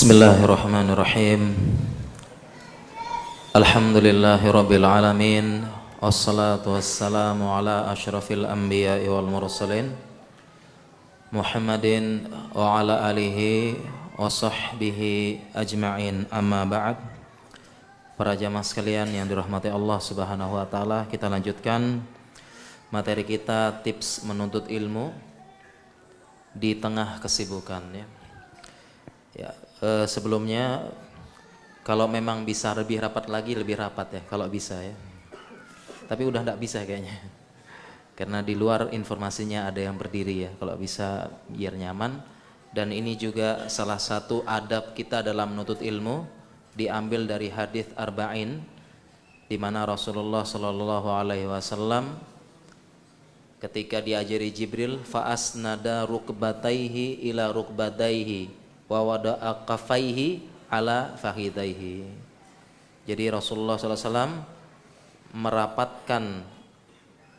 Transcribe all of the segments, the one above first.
Bismillahirrahmanirrahim. Alhamdulillahirabbil alamin. Wassalatu wassalamu ala asyrafil anbiya'i wal mursalin Muhammadin wa ala alihi wa sahbihi ajma'in, amma ba'd. Para jamaah sekalian yang dirahmati Allah Subhanahu wa taala, kita lanjutkan materi kita tips menuntut ilmu di tengah kesibukan ya. Sebelumnya kalau memang bisa lebih rapat lagi, lebih rapat ya kalau bisa ya. Tapi udah enggak bisa kayaknya. Karena di luar informasinya ada yang berdiri ya. Kalau bisa biar nyaman. Dan ini juga salah satu adab kita dalam menuntut ilmu, diambil dari hadis Arba'in, di mana Rasulullah sallallahu alaihi wasallam ketika diajari Jibril, fa asnada rukbataihi ila rukbataihi wa wada'a kafaihi ala fakhidaihi. Jadi Rasulullah SAW merapatkan,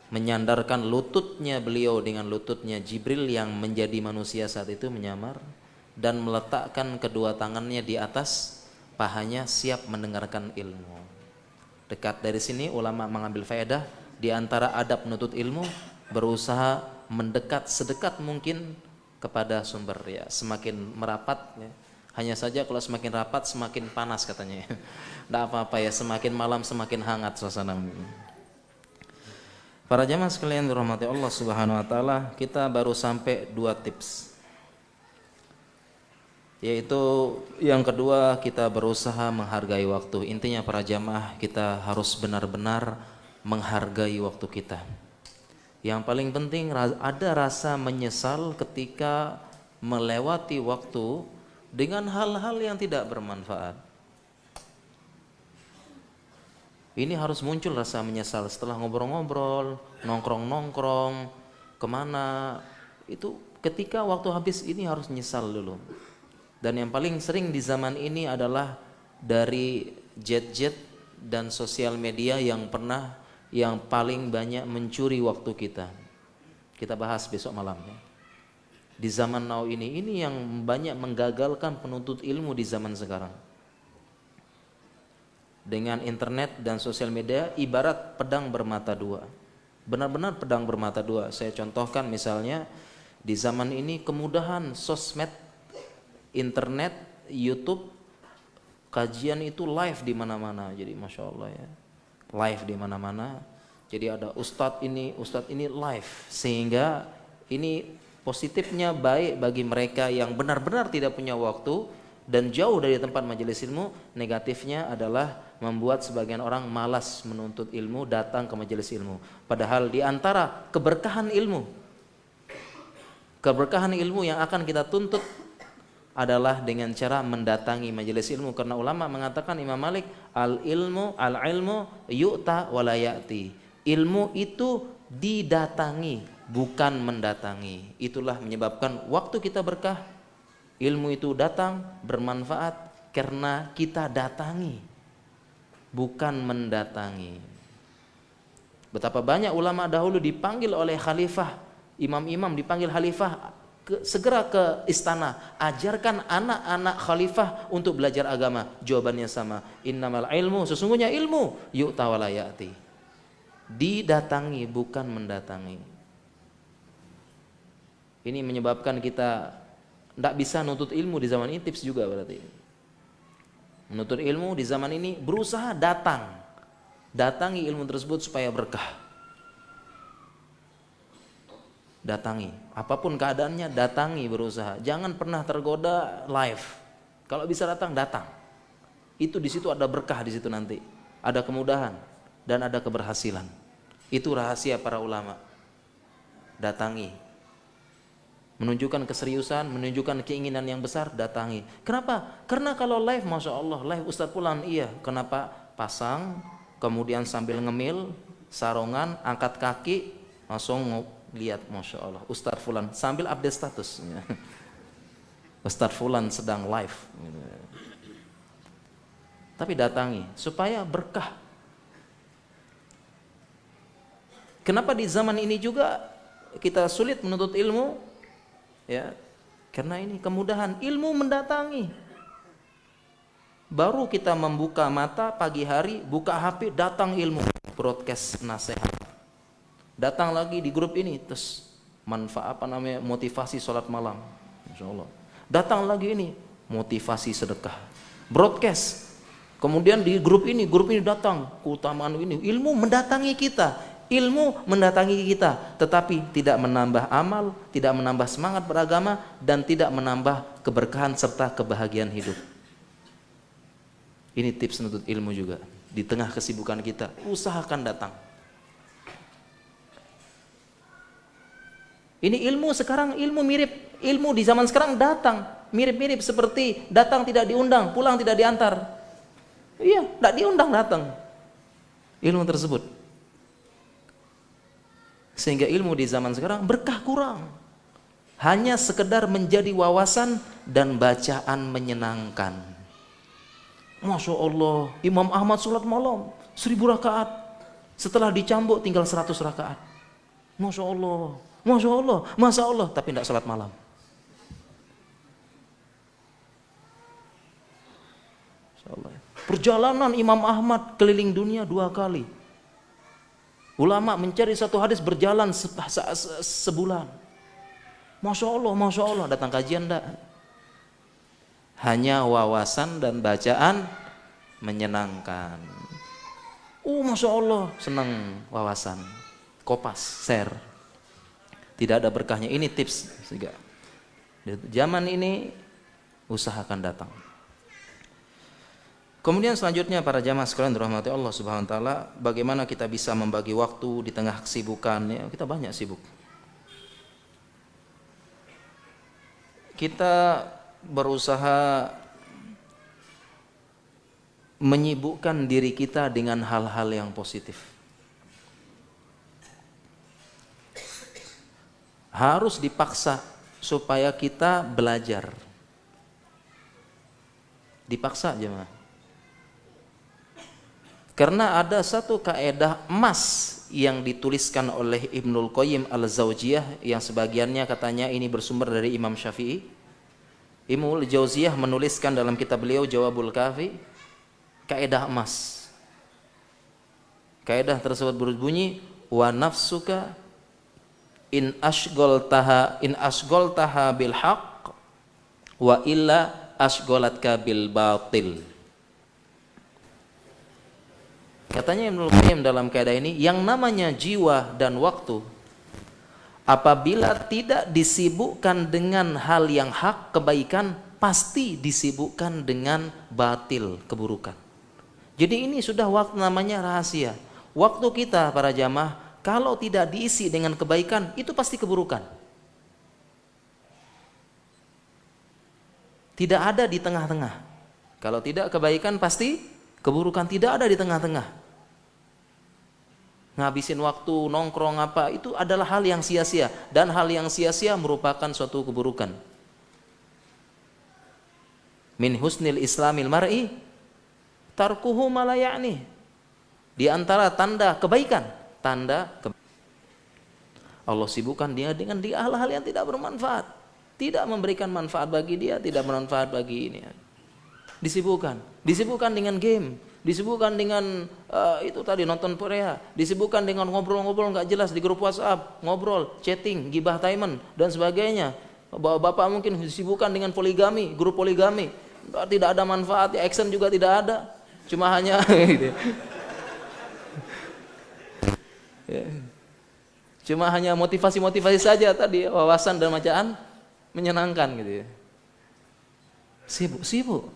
menyandarkan lututnya beliau dengan lututnya Jibril yang menjadi manusia saat itu menyamar, dan meletakkan kedua tangannya di atas pahanya siap mendengarkan ilmu. Dekat dari sini ulama mengambil faedah di antara adab menuntut ilmu, berusaha mendekat sedekat mungkin kepada sumber ya, semakin merapat ya. Hanya saja kalau semakin rapat semakin panas katanya. Tidak apa-apa ya, semakin malam semakin hangat suasana. Para jamaah sekalian dirahmati Allah Subhanahu wa taala, kita baru sampai 2 tips. Yaitu yang kedua, kita berusaha menghargai waktu. Intinya para jamaah, kita harus benar-benar menghargai waktu kita. Yang paling penting ada rasa menyesal ketika melewati waktu dengan hal-hal yang tidak bermanfaat. Ini harus muncul rasa menyesal setelah ngobrol-ngobrol, nongkrong-nongkrong, kemana. Itu ketika waktu habis ini harus menyesal dulu. Dan yang paling sering di zaman ini adalah dari jet-jet dan sosial media yang paling banyak mencuri waktu kita. Kita bahas besok malam ya. Di zaman now ini yang banyak menggagalkan penuntut ilmu di zaman sekarang. Dengan internet dan sosial media ibarat pedang bermata dua. Benar-benar pedang bermata dua. Saya contohkan misalnya di zaman ini kemudahan sosmed, internet, YouTube, kajian itu live di mana-mana. Jadi masya Allah ya. Live di mana-mana. Jadi ada ustadz ini live, sehingga ini positifnya baik bagi mereka yang benar-benar tidak punya waktu dan jauh dari tempat majelis ilmu. Negatifnya adalah membuat sebagian orang malas menuntut ilmu, datang ke majelis ilmu. Padahal di antara keberkahan ilmu yang akan kita tuntut adalah dengan cara mendatangi majelis ilmu, karena ulama mengatakan, Imam Malik, al ilmu yu'ta wa la ya'ti. Ilmu itu didatangi, bukan mendatangi. Itulah menyebabkan waktu kita berkah. Ilmu itu datang bermanfaat karena kita datangi, bukan mendatangi. Betapa banyak ulama dahulu dipanggil oleh khalifah, imam-imam dipanggil khalifah, segera ke istana, ajarkan anak-anak khalifah untuk belajar agama. Jawabannya sama, innamal ilmu, sesungguhnya ilmu yu'ta wa la ya'ti. Didatangi bukan mendatangi. Ini menyebabkan kita tidak bisa nuntut ilmu di zaman ini. Tips juga berarti menuntut ilmu di zaman ini, berusaha datangi ilmu tersebut supaya berkah. Datangi, apapun keadaannya datangi, berusaha. Jangan pernah tergoda live. Kalau bisa datang. Itu di situ ada berkah, di situ nanti ada kemudahan dan ada keberhasilan. Itu rahasia para ulama. Datangi, menunjukkan keseriusan, menunjukkan keinginan yang besar, datangi. Kenapa? Karena kalau live, masya Allah, live Ustadz Fulan, iya. Kenapa? Pasang, kemudian sambil ngemil, sarongan, angkat kaki, langsung lihat, masya Allah, Ustadz Fulan sambil update status. Ustadz Fulan sedang live. Tapi datangi supaya berkah. Kenapa di zaman ini juga kita sulit menuntut ilmu? Ya, karena ini kemudahan ilmu mendatangi. Baru kita membuka mata pagi hari, buka HP, datang ilmu, broadcast nasihat. Datang lagi di grup ini, terus manfaat motivasi sholat malam, insya Allah. Datang lagi ini, motivasi sedekah, broadcast. Kemudian di grup ini datang keutamaan ini, ilmu mendatangi kita, tetapi tidak menambah amal, tidak menambah semangat beragama, dan tidak menambah keberkahan serta kebahagiaan hidup. Ini tips menuntut ilmu juga. Di tengah kesibukan kita, usahakan datang. Ini ilmu sekarang, ilmu di zaman sekarang datang mirip-mirip seperti datang tidak diundang, pulang tidak diantar. Iya, tidak diundang datang ilmu tersebut. Sehingga ilmu di zaman sekarang berkah kurang. Hanya sekedar menjadi wawasan dan bacaan menyenangkan. Masya Allah, Imam Ahmad sholat malam 1000 rakaat. Setelah dicambuk tinggal 100 rakaat. Masya Allah, Masya Allah, Masya Allah, tapi tidak sholat malam. Masya Allah. Perjalanan Imam Ahmad keliling dunia 2 kali. Ulama mencari satu hadis berjalan sebulan. Masya Allah, Masya Allah, datang kajian enggak? Hanya wawasan dan bacaan menyenangkan. Masya Allah, senang wawasan. Kopas, share. Tidak ada berkahnya. Ini tips. Zaman ini usahakan datang. Kemudian selanjutnya para jamaah sekalian dirahmati Allah Subhanahu wa taala, bagaimana kita bisa membagi waktu di tengah kesibukan ya, kita banyak sibuk. Kita berusaha menyibukkan diri kita dengan hal-hal yang positif. Harus dipaksa supaya kita belajar. Dipaksa jemaah. Karena ada satu kaedah emas yang dituliskan oleh Ibnul Qayyim Al-Zawjiyah yang sebagiannya katanya ini bersumber dari Imam Syafi'i. Ibnul Jauziyah menuliskan dalam kitab beliau Jawabul Kafi kaedah emas. Kaedah tersebut berbunyi wa nafsuka in asgoltaha bil haqq wa illa asgolatka bil batil. Katanya Ibnul Qayyim dalam kaidah ini, yang namanya jiwa dan waktu apabila tidak disibukkan dengan hal yang hak, kebaikan, pasti disibukkan dengan batil, keburukan. Jadi ini sudah waktu namanya rahasia. Waktu kita para jamaah kalau tidak diisi dengan kebaikan, itu pasti keburukan. Tidak ada di tengah-tengah. Kalau tidak kebaikan pasti keburukan, tidak ada di tengah-tengah. Ngabisin waktu, nongkrong apa, itu adalah hal yang sia-sia. Dan hal yang sia-sia merupakan suatu keburukan. Min husnil islamil mar'i tarkuhu ma la ya'ni. Di antara tanda kebaikan, Allah sibukkan dia dengan hal-hal yang tidak bermanfaat. Tidak memberikan manfaat bagi dia, tidak bermanfaat bagi ini. Disibukkan dengan game, disibukkan dengan itu tadi nonton Korea, disibukkan dengan ngobrol-ngobrol nggak jelas di grup WhatsApp, ngobrol, chatting, gibah taiman dan sebagainya. Bapak mungkin disibukkan dengan poligami, grup poligami, tidak ada manfaat, action juga tidak ada, cuma hanya gitu. Cuma hanya motivasi saja tadi, wawasan dan bacaan menyenangkan gitu ya. Sibuk.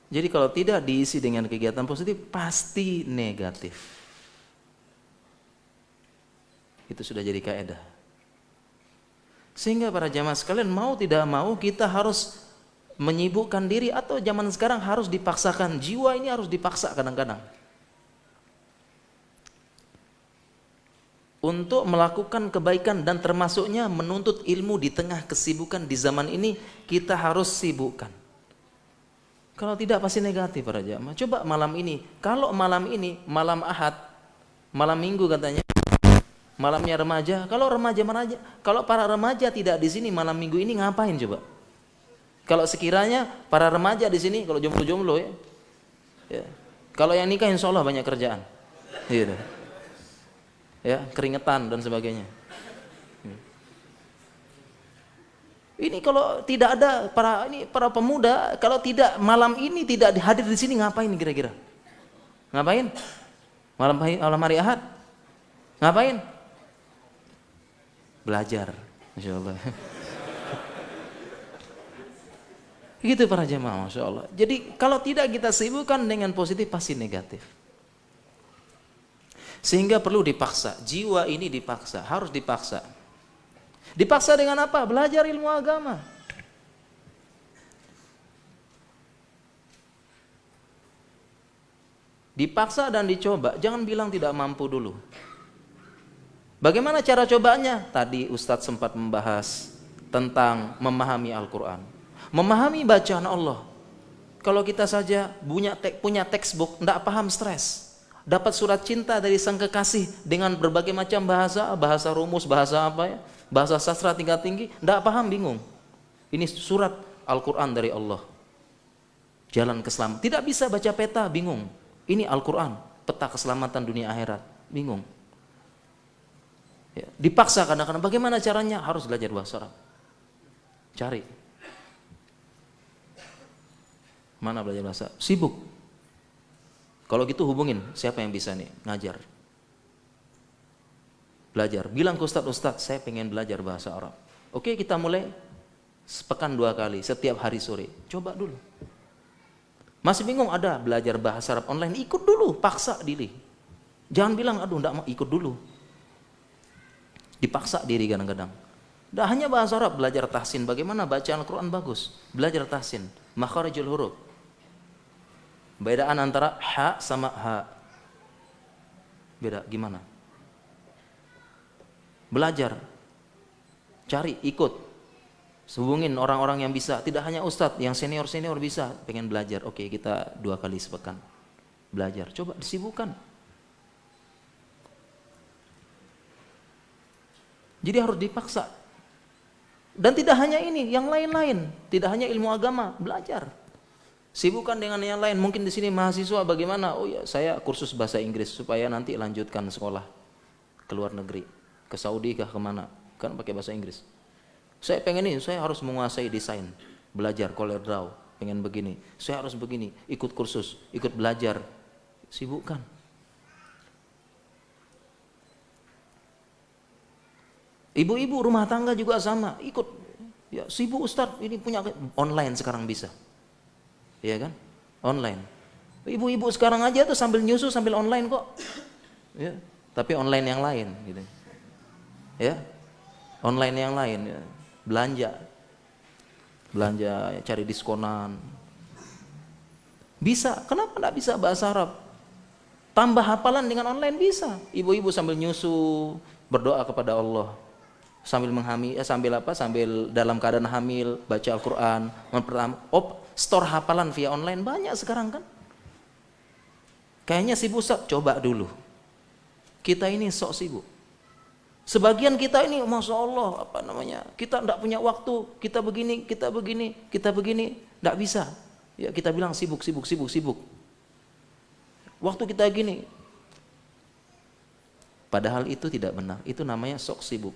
Jadi kalau tidak diisi dengan kegiatan positif, pasti negatif. Itu sudah jadi kaidah. Sehingga para jamaah sekalian mau tidak mau kita harus menyibukkan diri, atau zaman sekarang harus dipaksakan. Jiwa ini harus dipaksa kadang-kadang. Untuk melakukan kebaikan dan termasuknya menuntut ilmu di tengah kesibukan di zaman ini, kita harus sibukkan. Kalau tidak pasti negatif para jamaah. Coba malam ini, kalau malam ini malam Ahad, malam Minggu katanya, malamnya remaja. Kalau para remaja tidak di sini malam Minggu ini ngapain coba? Kalau sekiranya para remaja di sini, kalau jomblo-jomblo ya, kalau yang nikah insya Allah banyak kerjaan, gitu. Ya, keringetan dan sebagainya. Ini kalau tidak ada para pemuda, kalau tidak malam ini tidak hadir di sini ngapain kira-kira? Ngapain? Malam hari Ahad? Ngapain? Belajar, Masya Allah. Gitu para jemaah, Masya Allah. Jadi kalau tidak kita sibukkan dengan positif pasti negatif. Sehingga perlu dipaksa, jiwa ini dipaksa, harus dipaksa. Dipaksa dengan apa? Belajar ilmu agama. Dipaksa dan dicoba, jangan bilang tidak mampu dulu. Bagaimana cara cobanya? Tadi Ustadz sempat membahas tentang memahami Al-Quran. Memahami bacaan Allah. Kalau kita saja punya textbook, tidak paham stres. Dapat surat cinta dari sang kekasih dengan berbagai macam bahasa rumus, bahasa apa ya, bahasa sastra tingkat tinggi, tidak paham, bingung. Ini surat Al-Quran dari Allah. Jalan keselamatan. Tidak bisa baca peta, bingung. Ini Al-Quran, peta keselamatan dunia akhirat, bingung. Ya, dipaksa kadang-kadang. Bagaimana caranya? Harus belajar bahasa Arab. Cari. Mana belajar bahasa? Sibuk. Kalau gitu hubungin siapa yang bisa nih ngajar. Belajar. Bilang ke Ustadz, saya pengen belajar bahasa Arab. Oke, kita mulai sepekan 2 kali, setiap hari sore. Coba dulu. Masih bingung? Ada belajar bahasa Arab online, ikut dulu, paksa diri. Jangan bilang, aduh enggak mau, ikut dulu. Dipaksa diri kadang-kadang. Tidak hanya bahasa Arab, belajar tahsin. Bagaimana baca Al-Quran bagus? Belajar tahsin. Makharijul huruf. Bedaan antara ha sama ha. Beda, gimana? Belajar. Cari, ikut. Hubungin orang-orang yang bisa. Tidak hanya ustadz, yang senior-senior bisa. Pengen belajar, oke kita 2 kali sepekan. Belajar, coba disibukkan. Jadi harus dipaksa. Dan tidak hanya ini, yang lain-lain. Tidak hanya ilmu agama, belajar. Sibukkan dengan yang lain. Mungkin di sini mahasiswa bagaimana? Oh ya, saya kursus bahasa Inggris supaya nanti lanjutkan sekolah ke luar negeri, ke Saudi kah kemana? Kan pakai bahasa Inggris. Saya pengen ini, saya harus menguasai desain, belajar Corel Draw, pengen begini. Saya harus begini, ikut kursus, ikut belajar. Sibukkan. Ibu-ibu rumah tangga juga sama, ikut. Ya, sibuk Ustadz, ini punya online sekarang bisa. Iya kan? Online. Ibu-ibu sekarang aja tuh sambil nyusu sambil online kok. Ya, tapi online yang lain gitu. Ya. Online yang lain ya. Belanja ya, cari diskonan. Bisa. Kenapa enggak bisa bahasa Arab? Tambah hafalan dengan online bisa. Ibu-ibu sambil nyusu berdoa kepada Allah. Sambil sambil dalam keadaan hamil baca Al-Qur'an, store hafalan via online banyak sekarang kan. Kayaknya sibuk Ustaz, coba dulu. Kita ini sok sibuk. Sebagian kita ini Masya Allah, kita tidak punya waktu, kita begini, tidak bisa. Ya kita bilang sibuk. Waktu kita gini. Padahal itu tidak benar, itu namanya sok sibuk.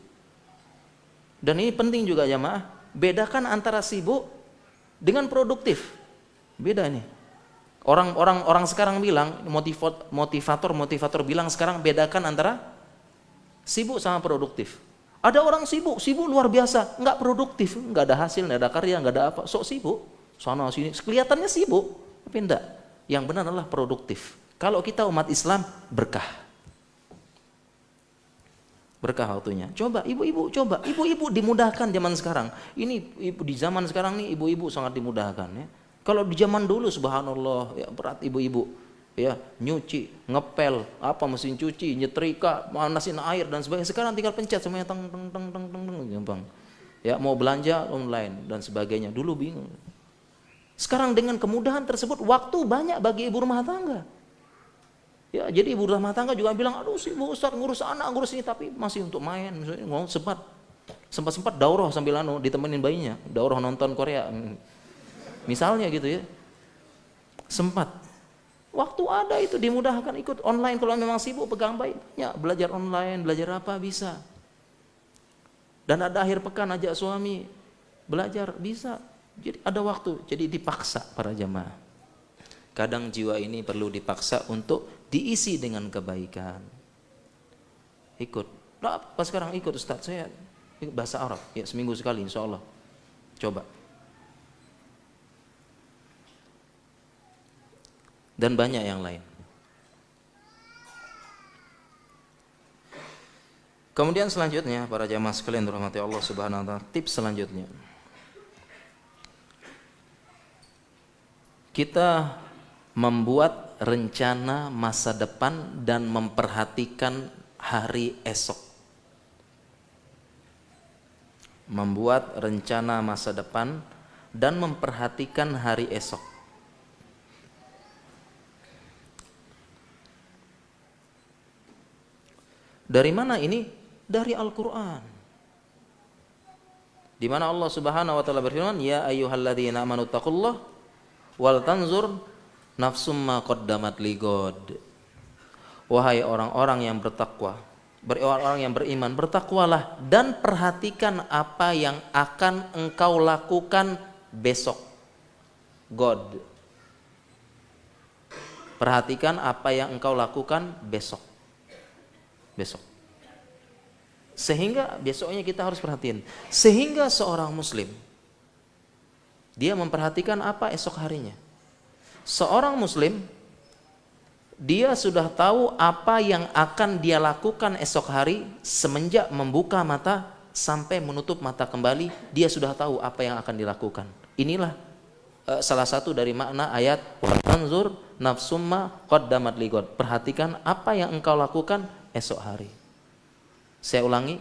Dan ini penting juga jamaah, bedakan antara sibuk dengan produktif. Beda nih. Orang sekarang bilang, motivator bilang sekarang bedakan antara sibuk sama produktif. Ada orang sibuk luar biasa, nggak produktif, nggak ada hasil, nggak ada karya, nggak ada apa, sok sibuk, sana sini, kelihatannya sibuk, tapi enggak. Yang benar adalah produktif. Kalau kita umat Islam berkah waktunya. Coba ibu-ibu, ibu-ibu dimudahkan zaman sekarang. Ini di zaman sekarang nih ibu-ibu sangat dimudahkan ya. Kalau di zaman dulu subhanallah ya berat ibu-ibu ya, nyuci, ngepel, mesin cuci, nyetrika, manasin air dan sebagainya. Sekarang tinggal pencet semuanya teng gampang. Ya, mau belanja online dan sebagainya. Dulu bingung. Sekarang dengan kemudahan tersebut waktu banyak bagi ibu rumah tangga. Ya, jadi ibu rumah tangga juga bilang, aduh sibuk Ustaz ngurus anak, ngurus ini, tapi masih untuk main. Misalnya, sempat daurah sambil ditemenin bayinya, daurah nonton Korea. Misalnya gitu ya. Sempat. Waktu ada itu dimudahkan ikut online, kalau memang sibuk pegang baik, ya belajar online, belajar apa bisa. Dan ada akhir pekan ajak suami belajar bisa. Jadi ada waktu, jadi dipaksa para jamaah. Kadang jiwa ini perlu dipaksa untuk diisi dengan kebaikan. Ikut. Nah, apa sekarang ikut Ustaz, saya bahasa Arab ya seminggu sekali insya Allah. Coba. Dan banyak yang lain. Kemudian selanjutnya para jamaah sekalian dirahmati Allah Subhanahu wa taala, tips selanjutnya. Kita membuat rencana masa depan dan memperhatikan hari esok. Membuat rencana masa depan dan memperhatikan hari esok. Dari mana ini? Dari Al-Quran. Di mana Allah Subhanahu wa taala berfirman, "Ya ayyuhalladzina amanu taqullah wal tanzur nafsum ma qaddamat ligod." Wahai orang-orang yang bertakwa, orang yang beriman, bertakwalah dan perhatikan apa yang akan engkau lakukan besok. God. Perhatikan apa yang engkau lakukan besok. Sehingga besoknya kita harus perhatiin. Sehingga seorang muslim dia memperhatikan apa esok harinya. Seorang muslim dia sudah tahu apa yang akan dia lakukan esok hari semenjak membuka mata sampai menutup mata kembali, dia sudah tahu apa yang akan dilakukan. Inilah salah satu dari makna ayat wa tanzur nafsumma qaddamat ligod. Perhatikan apa yang engkau lakukan esok hari. Saya ulangi,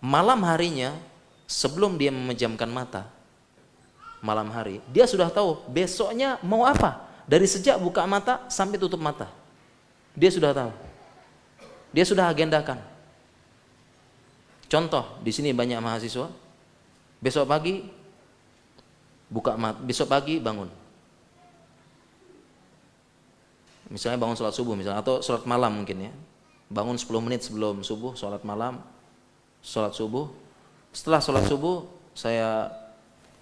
malam harinya sebelum dia memejamkan mata, malam hari dia sudah tahu besoknya mau apa. Dari sejak buka mata sampai tutup mata, dia sudah tahu, dia sudah agendakan. Contoh, di sini banyak mahasiswa, besok pagi buka mata, besok pagi bangun, misalnya bangun sholat subuh misalnya, atau sholat malam mungkin ya. Bangun 10 menit sebelum subuh, sholat malam, sholat subuh. Setelah sholat subuh, saya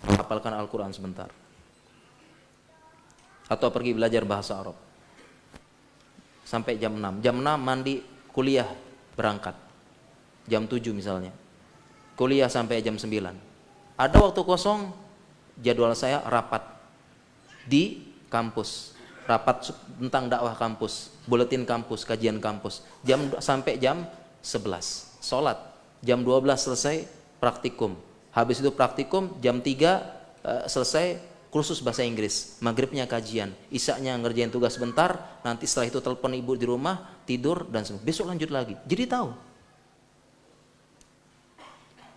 hafalkan Al-Quran sebentar. Atau pergi belajar bahasa Arab. Sampai jam 6. Jam 6 mandi, kuliah, berangkat. Jam 7 misalnya. Kuliah sampai jam 9. Ada waktu kosong, jadwal saya rapat di kampus. Rapat tentang dakwah kampus, buletin kampus, kajian kampus, sampai jam 11 sholat, jam 12 selesai praktikum, habis itu praktikum jam 3 selesai kursus bahasa Inggris, maghribnya kajian, isaknya ngerjain tugas sebentar, nanti setelah itu telepon ibu di rumah, tidur dan semua. Besok lanjut lagi, jadi tahu.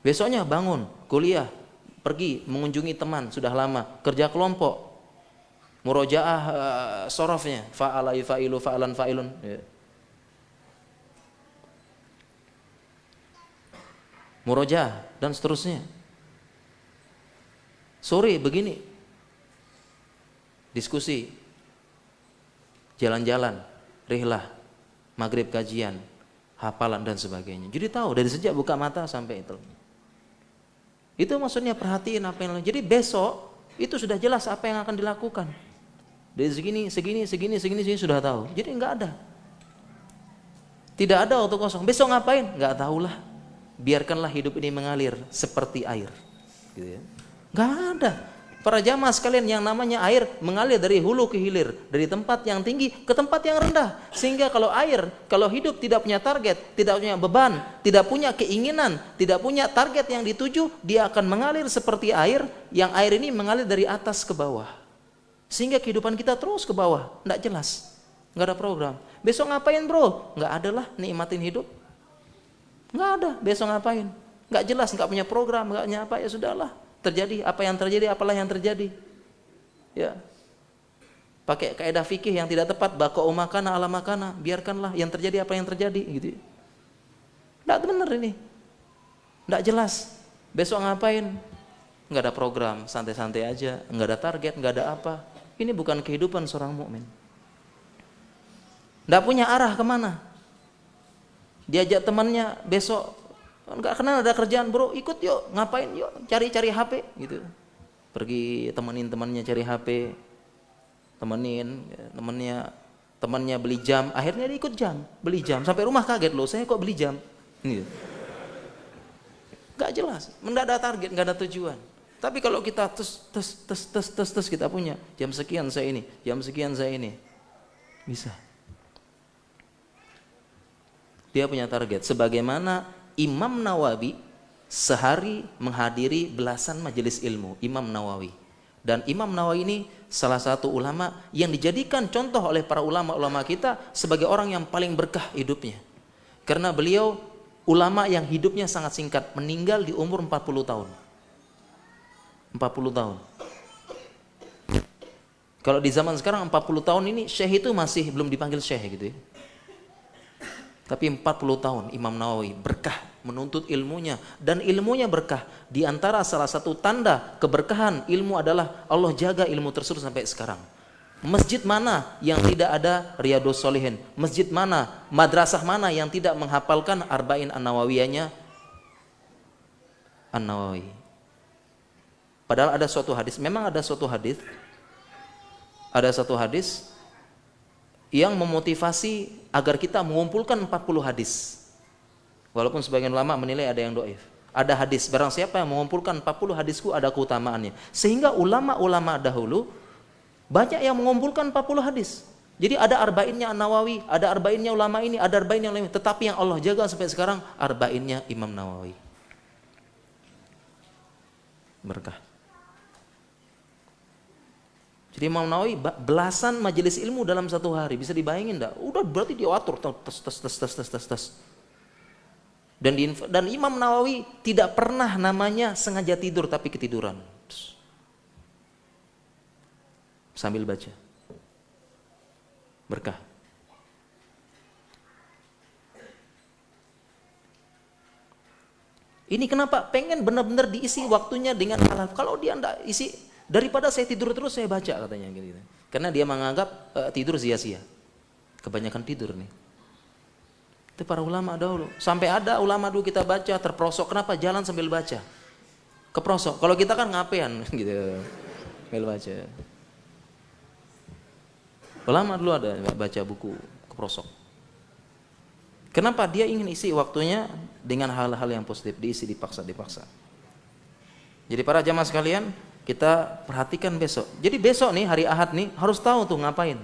Besoknya bangun, kuliah, pergi mengunjungi teman sudah lama, kerja kelompok, murojaah sorofnya, fa'ala yufa'ilu fa'alan fa'ilun ya. Murojaah dan seterusnya. Sore begini, diskusi, jalan-jalan, rihlah, maghrib kajian, hafalan dan sebagainya. Jadi tahu dari sejak buka mata sampai itu. Itu maksudnya perhatiin apa yang. Jadi besok itu sudah jelas apa yang akan dilakukan. Dari segini sudah tahu. Jadi enggak ada. Tidak ada waktu kosong. Besok ngapain? Enggak tahulah. Biarkanlah hidup ini mengalir seperti air. Gitu ya. Enggak ada. Para jamaah sekalian, yang namanya air mengalir dari hulu ke hilir, dari tempat yang tinggi ke tempat yang rendah. Sehingga kalau hidup tidak punya target, tidak punya beban, tidak punya keinginan, tidak punya target yang dituju, dia akan mengalir seperti air, yang air ini mengalir dari atas ke bawah. Sehingga kehidupan kita terus ke bawah, enggak jelas, enggak ada program. Besok ngapain bro? Enggak ada lah, nikmatin hidup. Enggak ada, besok ngapain? Enggak jelas, enggak punya program, enggak punya apa, ya sudahlah. Terjadi apa yang terjadi, apalah yang terjadi. Ya. Pakai kaidah fikih yang tidak tepat, baqa'u makana ala makana, biarkanlah yang terjadi apa yang terjadi gitu. Enggak benar ini. Enggak jelas. Besok ngapain? nggak ada program, santai-santai aja, nggak ada target, nggak ada apa. Ini bukan kehidupan seorang mukmin. Nggak punya arah kemana. Diajak temannya besok, nggak kenal ada kerjaan bro, ikut yuk, ngapain yuk, cari-cari HP gitu. Pergi temenin temannya cari HP, temannya beli jam, akhirnya dia ikut beli jam, sampai rumah kaget loh, saya kok beli jam. Gitu. Nggak jelas, nggak ada target, nggak ada tujuan. Tapi kalau kita tes kita punya jam sekian saya ini, jam sekian saya ini, bisa. Dia punya target. Sebagaimana Imam Nawawi sehari menghadiri belasan majelis ilmu, Imam Nawawi. Dan Imam Nawawi ini salah satu ulama yang dijadikan contoh oleh para ulama-ulama kita sebagai orang yang paling berkah hidupnya. Karena beliau ulama yang hidupnya sangat singkat, meninggal di umur 40 tahun. 40 tahun. Kalau di zaman sekarang 40 tahun ini syekh itu masih belum dipanggil syekh gitu ya. Tapi 40 tahun Imam Nawawi berkah menuntut ilmunya, dan ilmunya berkah. Di antara salah satu tanda keberkahan ilmu adalah Allah jaga ilmu tersebut sampai sekarang. Masjid mana yang tidak ada Riyadhus Shalihin? Masjid mana, madrasah mana yang tidak menghafalkan Arba'in An-Nawawiyahnya An-Nawawi? Padahal ada suatu hadis, memang ada satu hadis yang memotivasi agar kita mengumpulkan 40 hadis. Walaupun sebagian ulama menilai ada yang dhaif. Ada hadis, barang siapa yang mengumpulkan 40 hadisku ada keutamaannya. Sehingga ulama-ulama dahulu banyak yang mengumpulkan 40 hadis. Jadi ada arba'innya An-Nawawi, ada arba'innya ulama ini, ada arba'in yang lain. Tetapi yang Allah jaga sampai sekarang arba'innya Imam Nawawi. Berkah. Jadi Imam Nawawi belasan majelis ilmu dalam satu hari, bisa dibayangin enggak? Udah berarti dia atur tes. Dan Imam Nawawi tidak pernah namanya sengaja tidur tapi ketiduran. Sambil baca. Berkah. Ini kenapa? Pengen benar-benar diisi waktunya dengan hal-hal. Kalau dia enggak isi, daripada saya tidur terus saya baca katanya gitu. Karena dia menganggap tidur sia-sia. Kebanyakan tidur nih. Itu para ulama dahulu. Sampai ada ulama dulu kita baca terprosok. Kenapa? Jalan sambil baca. Keprosok. Kalau kita kan ngapain gitu. Sambil baca. Ulama dulu ada baca buku keprosok. Kenapa? Dia ingin isi waktunya dengan hal-hal yang positif. Diisi dipaksa. Jadi para jamaah sekalian, kita perhatikan besok. Jadi besok nih hari Ahad nih harus tahu tuh ngapain.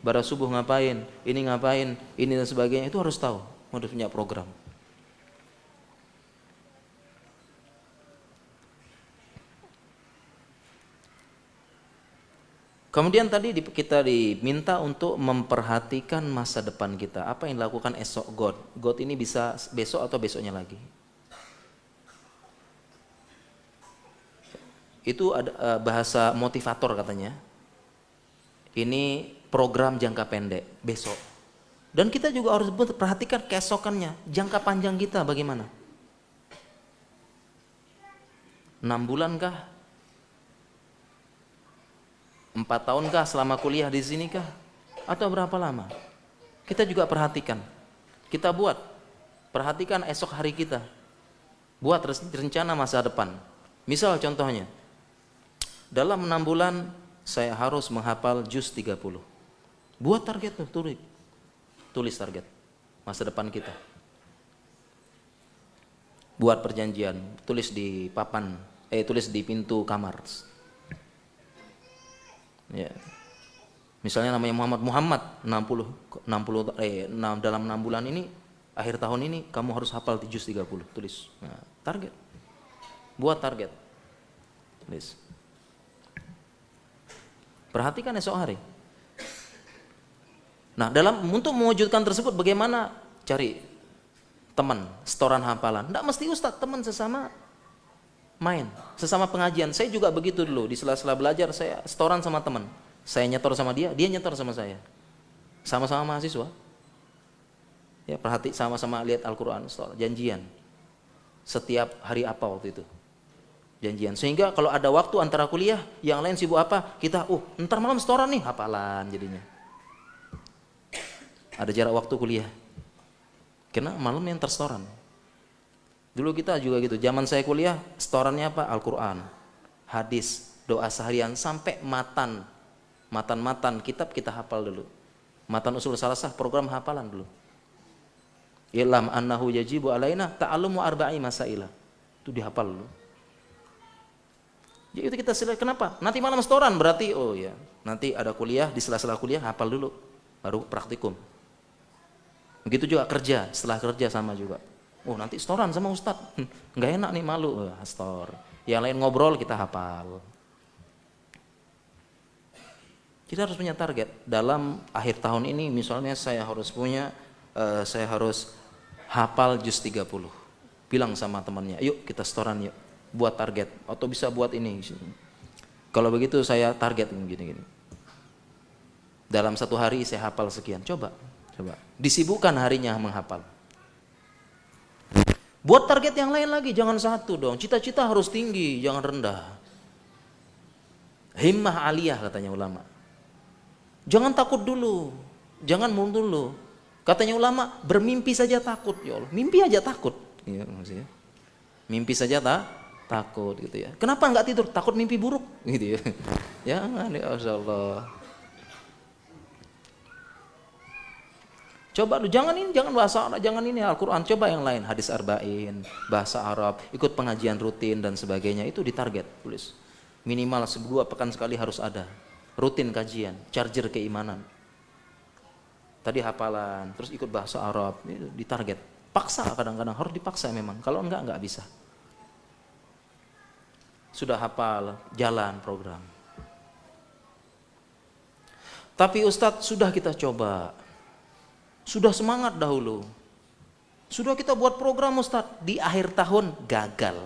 Pada subuh ngapain, ini ngapain, ini dan sebagainya, itu harus tahu. Harus punya program. Kemudian tadi kita diminta untuk memperhatikan masa depan kita. Apa yang dilakukan esok God? God ini bisa besok atau besoknya lagi. Itu ada bahasa motivator katanya. Ini program jangka pendek besok. Dan kita juga harus perhatikan keesokannya, jangka panjang kita bagaimana. 6 bulan kah? 4 tahun kah selama kuliah di sini kah? Atau berapa lama? Kita juga perhatikan. Kita perhatikan esok hari kita. Buat rencana masa depan. Misal contohnya, dalam 6 bulan saya harus menghafal juz 30. Buat target tuh, tulis target masa depan kita. Buat perjanjian, tulis di tulis di pintu kamar. Ya. Misalnya namanya Muhammad 60 dalam 6 bulan ini, akhir tahun ini kamu harus hafal juz 30, tulis. Nah, target. Buat target. Tulis. Perhatikan esok hari. Nah, untuk mewujudkan tersebut bagaimana? Cari teman, setoran hafalan. Tidak mesti ustadz, teman sesama main, sesama pengajian. Saya juga begitu dulu, di sela-sela belajar saya setoran sama teman. Saya nyetor sama dia nyetor sama saya. Sama-sama mahasiswa. Ya, sama-sama lihat Al-Qur'an, janjian. Setiap hari apa waktu itu? Janjian. Sehingga kalau ada waktu antara kuliah, yang lain sibuk apa, kita ntar malam setoran nih, hafalan jadinya. Ada jarak waktu kuliah. Karena malam yang tersetoran. Dulu kita juga gitu, zaman saya kuliah, setorannya apa? Al-Quran, hadis, doa seharian, sampai matan kitab kita hafal dulu. Matan usul salasah, program hafalan dulu. Ilam annahu yajibu alaina ta'allumu arba'i masailah. Itu dihafal dulu. Jadi itu kita sila, kenapa? Nanti malam setoran berarti, oh ya, nanti ada kuliah, di sela-sela kuliah hafal dulu, baru praktikum. Begitu juga kerja, setelah kerja sama juga. Oh nanti setoran sama ustadz, nggak enak nih, malu, stor. Yang lain ngobrol, kita hafal. Kita harus punya target. Dalam akhir tahun ini misalnya saya harus hafal juz 30. Bilang sama temannya, yuk kita setoran yuk. Buat target, atau bisa buat ini. Kalau begitu saya target gini-gini. Dalam satu hari saya hafal sekian. Coba. Disibukkan harinya menghafal. Buat target yang lain lagi, jangan satu dong. Cita-cita harus tinggi, jangan rendah. Himmah aliyah katanya ulama. Jangan takut dulu, jangan mundur dulu. Katanya ulama, bermimpi saja takut, ya Allah. Mimpi aja takut. Ya, maksudnya. Mimpi saja takut gitu ya. Kenapa enggak tidur? Takut mimpi buruk gitu ya. Jangan, ya Allah. Coba lu, jangan bahasa Arab, jangan ini Al-Qur'an, coba yang lain, hadis arba'in, bahasa Arab, ikut pengajian rutin dan sebagainya, itu ditarget, tulis. Minimal 2 pekan sekali harus ada. Rutin kajian, charger keimanan. Tadi hafalan, terus ikut bahasa Arab, itu ditarget. Paksa kadang-kadang, harus dipaksa memang. Kalau enggak bisa. Sudah hafal, jalan program. Tapi Ustadz, sudah kita coba. Sudah semangat dahulu. Sudah kita buat program Ustadz, di akhir tahun gagal.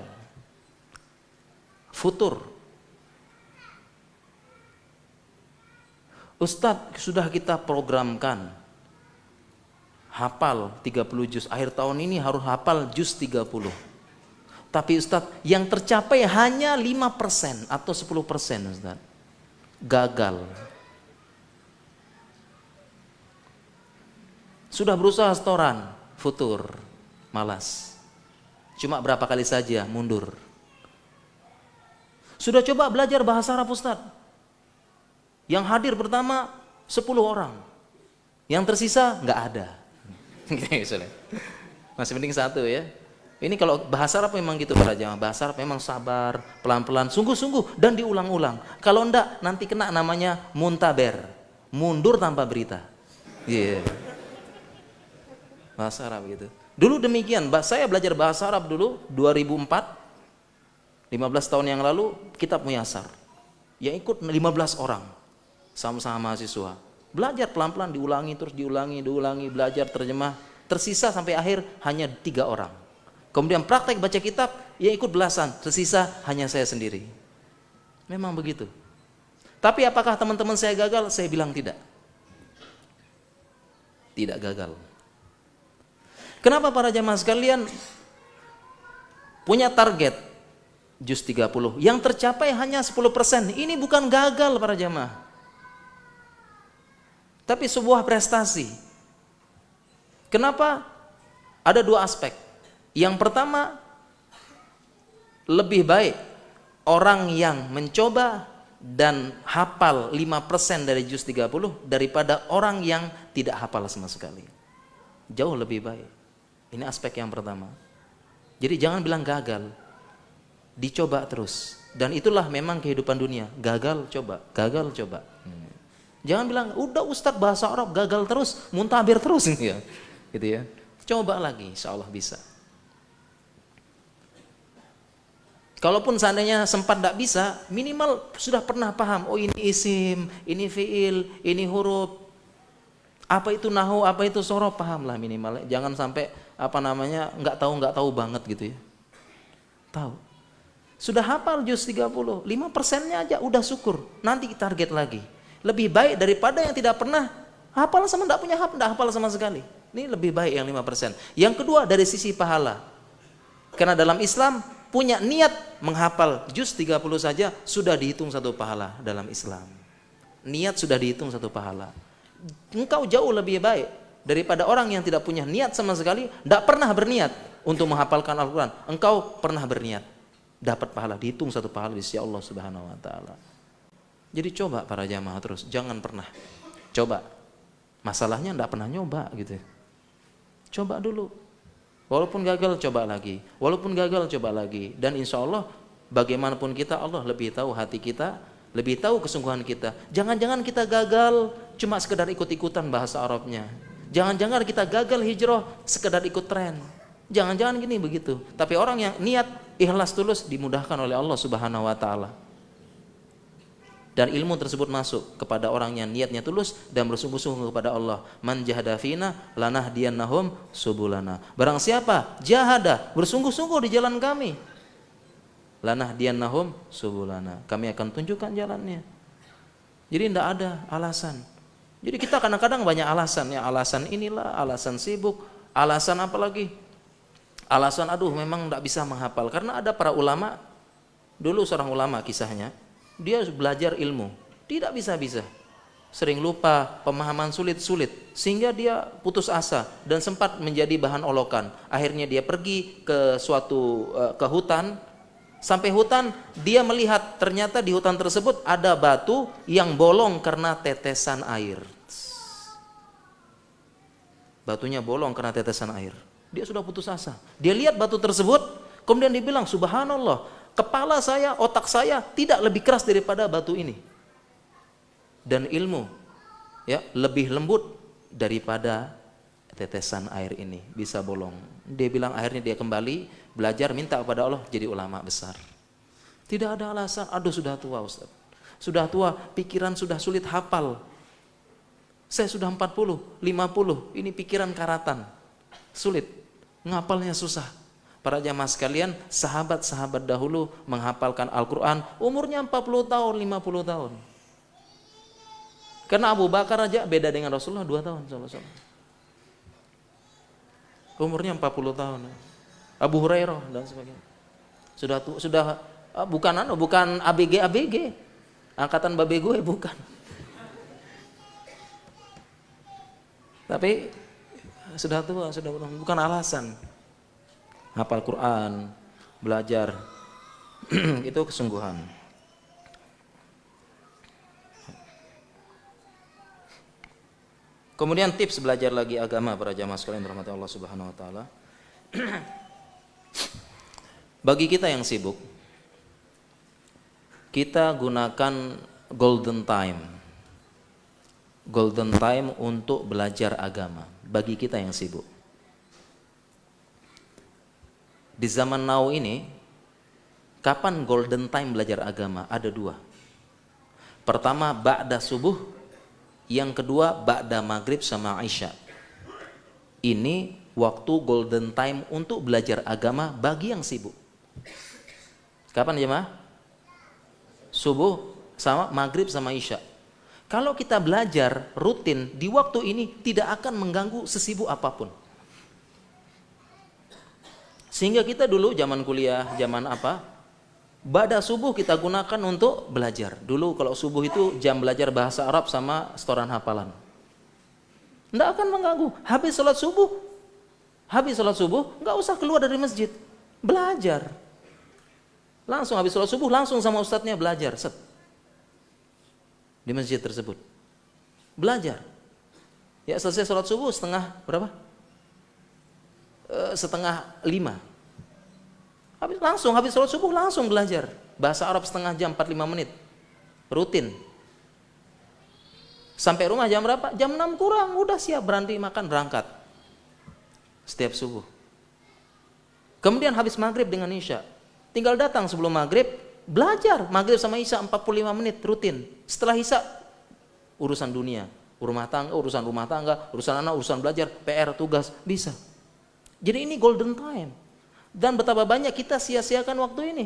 Futur. Ustadz, sudah kita programkan. Hafal 30 juz. Akhir tahun ini harus hafal juz 30. Tapi Ustadz, yang tercapai hanya 5% atau 10% Ustadz. Gagal. Sudah berusaha setoran, futur, malas. Cuma berapa kali saja, mundur. Sudah coba belajar bahasa Arab Ustadz. Yang hadir pertama 10 orang. Yang tersisa nggak ada. Masih penting 1 ya. Ini kalau bahasa Arab memang gitu para jamaah. Bahasa Arab memang sabar, pelan-pelan, sungguh-sungguh dan diulang-ulang. Kalau enggak nanti kena namanya muntaber, mundur tanpa berita. Iya. Yeah. Bahasa Arab gitu. Dulu demikian, saya belajar bahasa Arab dulu 2004, 15 tahun yang lalu, kitab Muyasar. Yang ikut 15 orang, sama-sama mahasiswa. Belajar pelan-pelan, diulangi, terus diulangi, belajar terjemah. Tersisa sampai akhir hanya 3 orang. Kemudian praktek baca kitab, yang ikut belasan, tersisa hanya saya sendiri. Memang begitu. Tapi apakah teman-teman saya gagal? Saya bilang tidak. Tidak gagal. Kenapa para jamaah sekalian punya target juz 30 yang tercapai hanya 10%? Ini bukan gagal para jamaah, tapi sebuah prestasi. Kenapa? Ada 2 aspek. Yang pertama, lebih baik orang yang mencoba dan hafal 5% dari juz 30 daripada orang yang tidak hafal sama sekali. Jauh lebih baik. Ini aspek yang pertama. Jadi jangan bilang gagal. Dicoba terus. Dan itulah memang kehidupan dunia. Gagal coba, gagal coba. Jangan bilang, udah Ustadz bahasa Arab gagal terus, muntabir terus ya. Gitu ya. Coba lagi, insya Allah bisa. Kalaupun seandainya sempat tidak bisa, minimal sudah pernah paham. Oh ini isim, ini fiil, ini huruf. Apa itu nahu, apa itu sorof, paham lah minimal. Jangan sampai nggak tahu banget gitu ya. Tahu. Sudah hafal juz 30, 5%-nya aja udah syukur. Nanti target lagi. Lebih baik daripada yang tidak pernah hafal sama enggak hafal sama sekali. Ini lebih baik yang 5%. Yang kedua dari sisi pahala. Karena dalam Islam punya niat menghafal juz 30 saja sudah dihitung satu pahala dalam Islam. Niat sudah dihitung satu pahala. Engkau jauh lebih baik daripada orang yang tidak punya niat sama sekali, tidak pernah berniat untuk menghafalkan Al-Quran. Engkau pernah berniat, dapat pahala, dihitung satu pahala di sisi Allah Subhanahu wa taala. Jadi coba para jamaah terus, jangan pernah coba. Masalahnya tidak pernah nyoba gitu. Coba dulu. Walaupun gagal coba lagi. Walaupun gagal coba lagi. Dan insya Allah bagaimanapun kita, Allah lebih tahu hati kita, lebih tahu kesungguhan kita. Jangan-jangan kita gagal cuma sekedar ikut-ikutan bahasa Arabnya. Jangan-jangan kita gagal hijrah sekedar ikut tren. Jangan-jangan gini begitu. Tapi orang yang niat ikhlas tulus dimudahkan oleh Allah Subhanahu wa taala. Dan ilmu tersebut masuk kepada orang yang niatnya tulus dan bersungguh-sungguh kepada Allah. Man jahada fina lanahdiyannahum subulana. Barang siapa jahada, bersungguh-sungguh di jalan kami, lanahdiyannahum subulana, kami akan tunjukkan jalannya. Jadi tidak ada alasan. Jadi kita kadang-kadang banyak alasan, ya alasan inilah, alasan sibuk, alasan apa lagi? Alasan aduh memang tidak bisa menghafal. Karena ada para ulama, dulu seorang ulama kisahnya, dia belajar ilmu, tidak bisa-bisa, sering lupa, pemahaman sulit-sulit, sehingga dia putus asa dan sempat menjadi bahan olokan. Akhirnya dia pergi ke suatu ke hutan. Sampai hutan, dia melihat ternyata di hutan tersebut ada batu yang bolong karena tetesan air. Batunya bolong karena tetesan air. Dia sudah putus asa. Dia lihat batu tersebut, kemudian dia bilang, subhanallah, kepala saya, otak saya tidak lebih keras daripada batu ini. Dan ilmu ya lebih lembut daripada tetesan air ini, bisa bolong. Dia bilang akhirnya dia kembali belajar, minta kepada Allah jadi ulama besar. Tidak ada alasan, aduh sudah tua Ustaz. Sudah tua, pikiran sudah sulit hafal. Saya sudah 40, 50, ini pikiran karatan. Sulit, ngapalnya susah. Para jamaah sekalian, sahabat-sahabat dahulu menghafalkan Al-Quran umurnya 40 tahun, 50 tahun. Karena Abu Bakar aja beda dengan Rasulullah 2 tahun. Umurnya 40 tahun. Abu Hurairah dan sebagainya. Sudah bukan ABG. Angkatan babe gue bukan. Tapi sudah tua, bukan alasan. Hafal Quran, belajar, itu kesungguhan. Kemudian tips belajar lagi agama para jamaah sekalian rahmati Allah Subhanahu wa taala. Bagi kita yang sibuk, kita gunakan golden time. Golden time untuk belajar agama bagi kita yang sibuk. Di zaman now ini, kapan golden time belajar agama? Ada 2. Pertama, ba'da subuh. Yang kedua, ba'da maghrib sama isya. Ini waktu golden time untuk belajar agama bagi yang sibuk. Kapan jemaah? Subuh sama maghrib sama isya. Kalau kita belajar rutin di waktu ini, tidak akan mengganggu sesibuk apapun. Sehingga kita dulu zaman kuliah, zaman apa? Ba'da subuh kita gunakan untuk belajar. Dulu kalau subuh itu jam belajar bahasa Arab sama setoran hafalan. Tidak akan mengganggu. Habis sholat subuh, nggak usah keluar dari masjid. Belajar. Langsung habis sholat subuh, langsung sama ustadznya belajar. Set. Di masjid tersebut. Belajar. Ya selesai sholat subuh setengah berapa? Setengah 5. Habis sholat subuh langsung belajar bahasa Arab setengah jam 45 menit rutin. Sampai rumah jam berapa? Jam 6 kurang udah siap berhenti makan berangkat setiap subuh. Kemudian habis maghrib dengan isya tinggal datang sebelum maghrib belajar maghrib sama isya 45 menit rutin. Setelah isya urusan dunia, urusan rumah tangga, urusan anak, urusan belajar, PR, tugas, bisa. Jadi ini golden time. Dan betapa banyak kita sia-siakan waktu ini.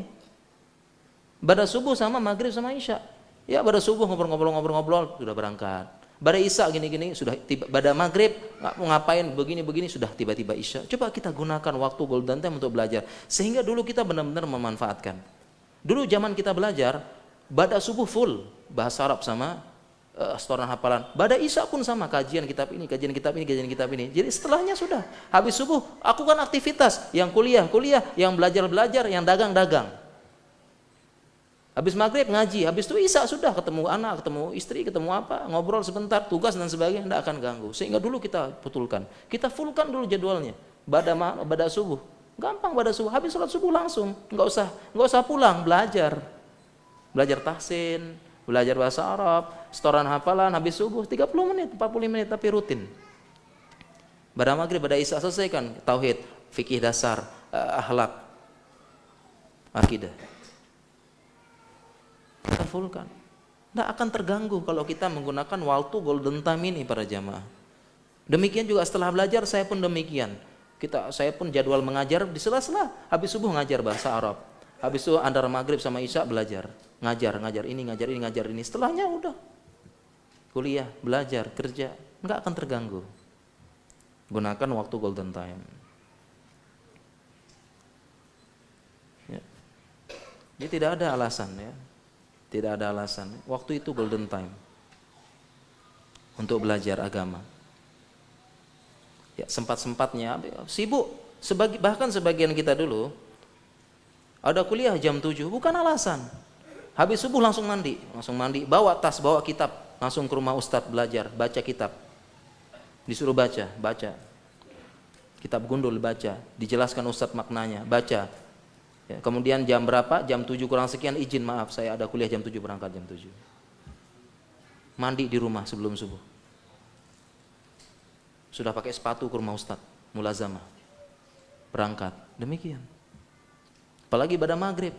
Pada subuh sama maghrib sama isya. Ya pada subuh ngobrol-ngobrol sudah berangkat. Pada Isya gini-gini sudah tiba, pada maghrib mau ngapain begini-begini sudah tiba-tiba Isya. Coba kita gunakan waktu golden time untuk belajar. Sehingga dulu kita benar-benar memanfaatkan. Dulu zaman kita belajar, pada subuh full bahasa Arab sama setoran hafalan. Pada Isya pun sama, kajian kitab ini, kajian kitab ini, kajian kitab ini. Jadi setelahnya sudah habis subuh, aku kan aktivitas, yang kuliah, yang belajar, yang dagang. Habis maghrib ngaji, habis itu Isya sudah ketemu anak, ketemu istri, ketemu apa, ngobrol sebentar, tugas dan sebagainya, tidak akan ganggu. Sehingga dulu kita betulkan, kita fullkan dulu jadwalnya. Pada subuh, gampang pada subuh, habis sholat subuh langsung, nggak usah pulang, belajar tahsin, belajar bahasa Arab, setoran hafalan, habis subuh 30 menit, 40 menit tapi rutin. Pada maghrib, pada Isya selesaikan tauhid, fikih dasar, akhlak, akidah. Kita fullkan. Tidak akan terganggu kalau kita menggunakan waktu golden time ini para jamaah. Demikian juga setelah belajar saya pun demikian. Saya pun jadwal mengajar di sela-sela. Habis subuh ngajar bahasa Arab. Habis itu antara maghrib sama Isya belajar. Ngajar ini. Setelahnya udah kuliah, belajar, kerja. Nggak akan terganggu. Gunakan waktu golden time. Ya. Jadi tidak ada alasan ya. Tidak ada alasan. Waktu itu golden time untuk belajar agama. Ya, sempat-sempatnya sibuk. Bahkan sebagian kita dulu ada kuliah jam 7, bukan alasan. Habis subuh langsung mandi, bawa tas, bawa kitab, langsung ke rumah ustadz belajar, baca kitab. Disuruh baca. Kitab gundul baca, dijelaskan ustadz maknanya, baca. Ya, kemudian jam berapa? Jam 7 kurang sekian izin, maaf saya ada kuliah jam 7, berangkat jam 7. Mandi di rumah sebelum subuh. Sudah pakai sepatu ke rumah ustadz, mulazamah. Berangkat, demikian. Apalagi pada maghrib.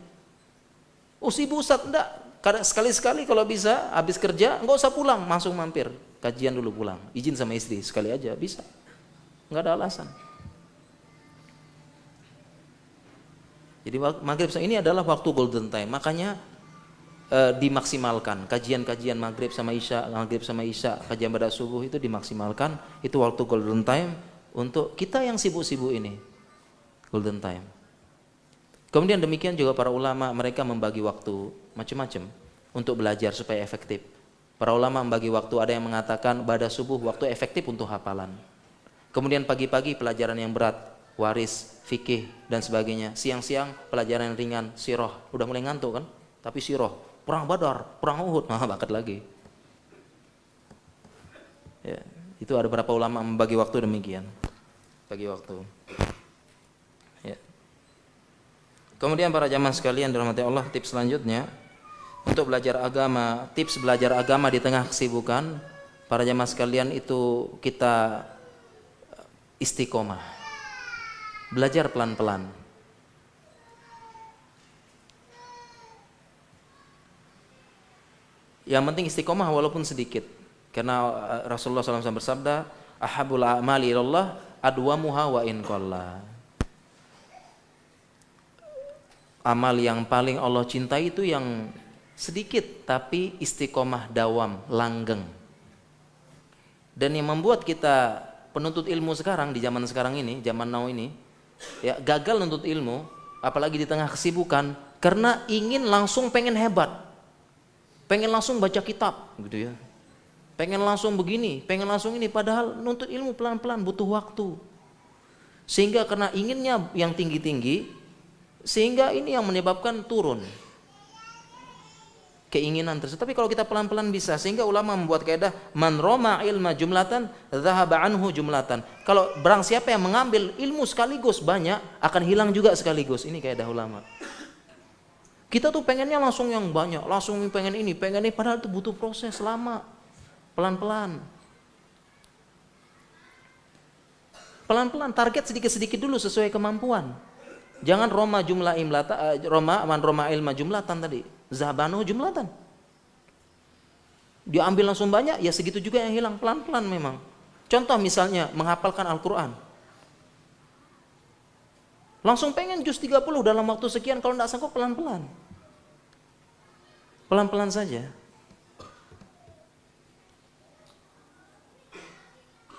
Oh sibuk ustadz, enggak. Sekali-sekali kalau bisa, habis kerja, enggak usah pulang, langsung mampir. Kajian dulu pulang, izin sama istri, sekali aja, bisa. Enggak ada alasan. Jadi maghrib ini adalah waktu golden time, makanya dimaksimalkan kajian-kajian maghrib sama isya, kajian pada subuh itu dimaksimalkan, itu waktu golden time untuk kita yang sibuk-sibuk ini, golden time. Kemudian demikian juga para ulama, mereka membagi waktu macam-macam untuk belajar supaya efektif. Para ulama membagi waktu, ada yang mengatakan pada subuh waktu efektif untuk hafalan. Kemudian pagi-pagi pelajaran yang berat, waris, fikih dan sebagainya. Siang-siang pelajaran yang ringan, sirah. Udah mulai ngantuk kan? Tapi sirah, perang Badar, perang Uhud, bakat lagi. Ya, itu ada beberapa ulama membagi waktu demikian. Bagi waktu. Ya. Kemudian para jamaah sekalian dirahmati Allah, tips selanjutnya untuk belajar agama, tips belajar agama di tengah kesibukan, para jamaah sekalian itu kita istiqomah. Belajar pelan-pelan. Yang penting istiqomah walaupun sedikit. Karena Rasulullah SAW bersabda, ahabul a'mali ilallah adwamuha wa in qalla. Amal yang paling Allah cintai itu yang sedikit tapi istiqomah dawam, langgeng. Dan yang membuat kita penuntut ilmu sekarang di zaman sekarang ini, zaman now ini, ya gagal nuntut ilmu, apalagi di tengah kesibukan, karena ingin langsung pengen hebat, pengen langsung baca kitab, gitu ya, pengen langsung begini, pengen langsung ini, padahal nuntut ilmu pelan-pelan butuh waktu. Sehingga karena inginnya yang tinggi-tinggi, sehingga ini yang menyebabkan turun keinginan tersebut. Tapi kalau kita pelan-pelan bisa, sehingga ulama membuat kaidah man roma ilma jumlatan dhahaba anhu jumlatan. Kalau barang siapa yang mengambil ilmu sekaligus banyak, akan hilang juga sekaligus. Ini kaidah ulama. Kita tuh pengennya langsung yang banyak, langsung pengen ini, padahal itu butuh proses lama. Pelan-pelan. Pelan-pelan, target sedikit-sedikit dulu sesuai kemampuan. Jangan roma jumlah imlata, man roma ilma jumlatan tadi. Zahabanu jumlatan. Dia ambil langsung banyak, ya segitu juga yang hilang, pelan-pelan memang. Contoh misalnya menghafalkan Al-Quran. Langsung pengen juz 30 dalam waktu sekian, kalau tidak sanggup pelan-pelan. Pelan-pelan saja.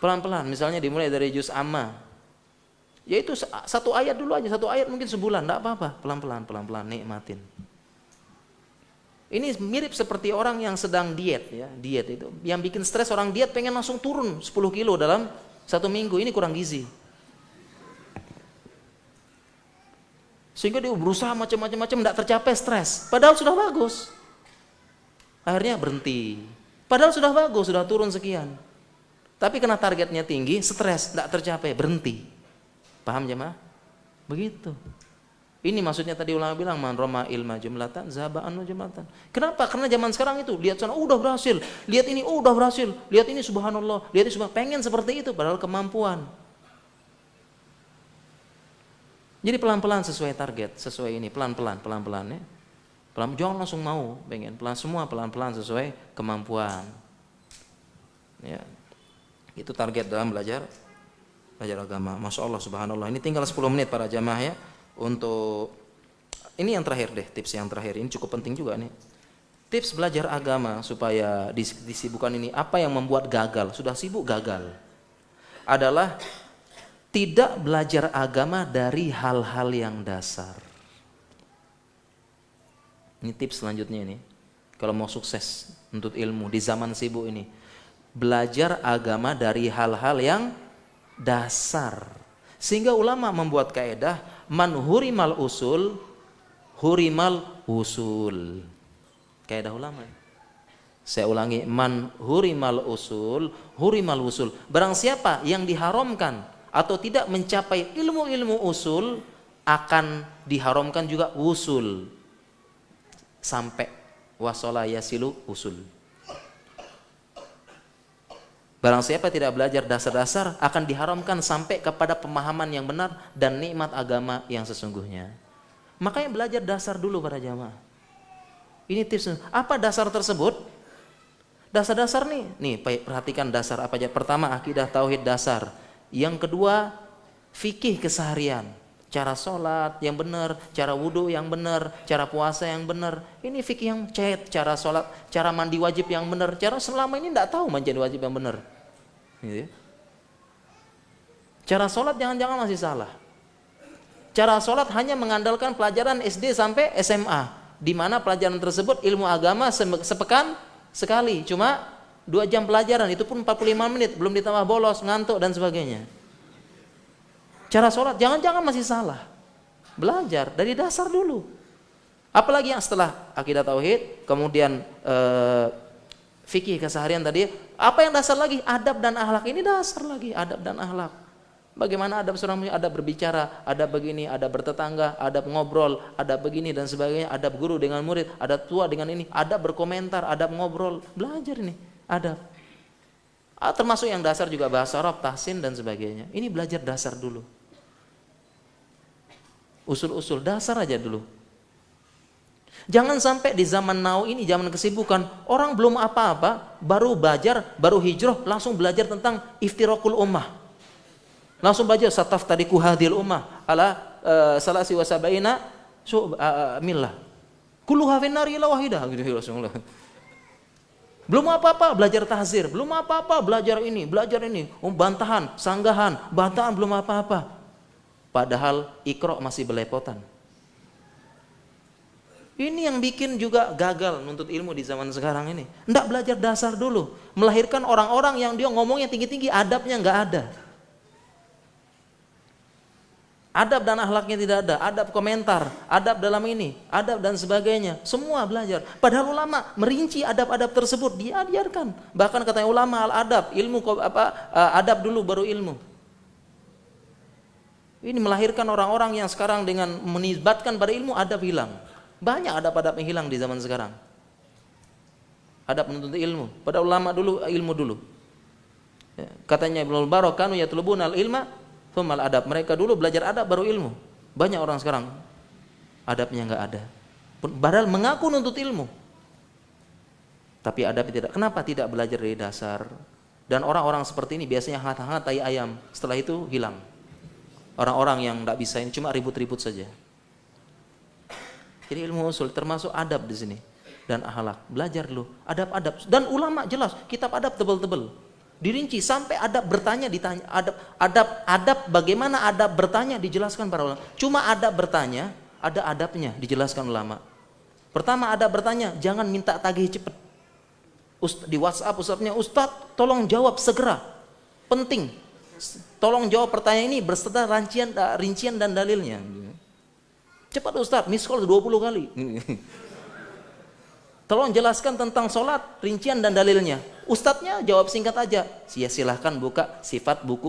Pelan-pelan, misalnya dimulai dari juz amma. Yaitu satu ayat dulu aja, satu ayat mungkin sebulan, enggak apa-apa. Pelan-pelan, nikmatin. Ini mirip seperti orang yang sedang diet ya. Diet itu, yang bikin stres orang diet pengen langsung turun 10 kilo dalam 1 minggu. Ini kurang gizi. Sehingga dia berusaha macam-macam enggak tercapai, stres. Padahal sudah bagus. Akhirnya berhenti. Padahal sudah bagus, sudah turun sekian. Tapi karena targetnya tinggi, stres, tidak tercapai, berhenti. Paham jemaah? Begitu. Ini maksudnya tadi ulama bilang, man roma ilma jumlatan, zahaba anhu jumlatan. Kenapa? Karena zaman sekarang itu, lihat sana, udah berhasil. Lihat ini, udah berhasil. Lihat ini, subhanallah. Lihat ini, subhanallah. Pengen seperti itu, padahal kemampuan. Jadi pelan-pelan sesuai target, sesuai ini, pelan-pelan ya. Jangan langsung mau, pengen. Semua pelan-pelan sesuai kemampuan. Ya. Itu target dalam belajar agama. Masya Allah, subhanallah. Ini tinggal 10 menit para jamaah ya. Untuk ini yang terakhir deh, tips yang terakhir. Ini cukup penting juga nih. Tips belajar agama supaya disibukkan ini. Apa yang membuat gagal? Sudah sibuk gagal. Adalah tidak belajar agama dari hal-hal yang dasar. Ini tips selanjutnya ini. Kalau mau sukses untuk ilmu di zaman sibuk ini. Belajar agama dari hal-hal yang dasar. Sehingga ulama membuat kaidah man hurimal usul hurimal usul. Kaidah ulama. Saya ulangi, man hurimal usul hurimal usul. Barang siapa yang diharamkan atau tidak mencapai ilmu-ilmu usul akan diharamkan juga usul. Sampai wasala yasilu usul. Barang siapa tidak belajar dasar-dasar akan diharamkan sampai kepada pemahaman yang benar dan nikmat agama yang sesungguhnya. Makanya belajar dasar dulu para jamaah. Ini tips. Apa dasar tersebut? Dasar-dasar nih perhatikan dasar apa aja. Pertama akidah tauhid dasar. Yang kedua fikih keseharian. Cara sholat yang benar, cara wudhu yang benar, cara puasa yang benar. Ini fikih yang cara sholat, cara mandi wajib yang benar. Cara selama ini tidak tahu mandi wajib yang benar. Gitu ya. Cara sholat jangan-jangan masih salah. Cara sholat hanya mengandalkan pelajaran SD sampai SMA, di mana pelajaran tersebut ilmu agama sepekan sekali, cuma 2 jam pelajaran, itu pun 45 menit, belum ditambah bolos, ngantuk dan sebagainya. Cara sholat jangan-jangan masih salah. Belajar dari dasar dulu. Apalagi yang setelah akidah tauhid, kemudian fikih keseharian tadi, apa yang dasar lagi? Adab dan akhlak. Ini dasar lagi, adab dan akhlak. Bagaimana adab seorang muslim? Adab berbicara, adab begini, adab bertetangga, adab ngobrol, adab begini dan sebagainya, adab guru dengan murid, adab tua dengan ini, adab berkomentar, adab ngobrol. Belajar ini, adab. Termasuk yang dasar juga bahasa Arab, tahsin dan sebagainya. Ini belajar dasar dulu. Usul-usul dasar aja dulu. Jangan sampai di zaman now ini, zaman kesibukan, orang belum apa-apa, baru belajar, baru hijrah, langsung belajar tentang iftirakul ummah. Langsung belajar sataf tadiku hadil ummah ala salasi wa sabaina millah. Kulluha finnari illa wahidah gitu Rasulullah. Belum apa-apa belajar tahzir, belum apa-apa belajar ini, bantahan, sanggahan, bantahan belum apa-apa. Padahal Iqra masih belepotan. Ini yang bikin juga gagal menuntut ilmu di zaman sekarang ini. Nggak belajar dasar dulu, melahirkan orang-orang yang dia ngomongnya tinggi-tinggi, adabnya nggak ada. Adab dan akhlaknya tidak ada, adab komentar, adab dalam ini, adab dan sebagainya, semua belajar. Padahal ulama merinci adab-adab tersebut, dia ajarkan. Bahkan katanya ulama al-adab, ilmu adab dulu baru ilmu. Ini melahirkan orang-orang yang sekarang dengan menisbatkan pada ilmu, adab hilang. Banyak adab-adab yang hilang di zaman sekarang. Adab menuntut ilmu. Pada ulama dulu, ilmu dulu. Katanya Ibnu Mubarak, kanu yatlubuna al-ilma thummal adab. Mereka dulu belajar adab baru ilmu. Banyak orang sekarang adabnya enggak ada. Padahal mengaku nuntut ilmu. Tapi adabnya tidak. Kenapa tidak belajar dari dasar? Dan orang-orang seperti ini biasanya hangat-hangat tai ayam. Setelah itu hilang. Orang-orang yang enggak bisa ini cuma ribut-ribut saja. Jadi ilmu usul termasuk adab di sini dan akhlak. Belajar dulu adab-adab. Dan ulama jelas kitab adab tebal-tebal. Dirinci sampai adab bertanya ditanya, adab bagaimana adab bertanya dijelaskan para ulama. Cuma adab bertanya, ada adabnya dijelaskan ulama. Pertama adab bertanya, jangan minta tagih cepat. Di WhatsApp ustadznya, Ustadz tolong jawab segera, penting. Tolong jawab pertanyaan ini berserta rincian dan dalilnya. Cepat Ustadz, miss call 20 kali. Tolong jelaskan tentang sholat, rincian dan dalilnya. Ustadznya jawab singkat aja. Silahkan buka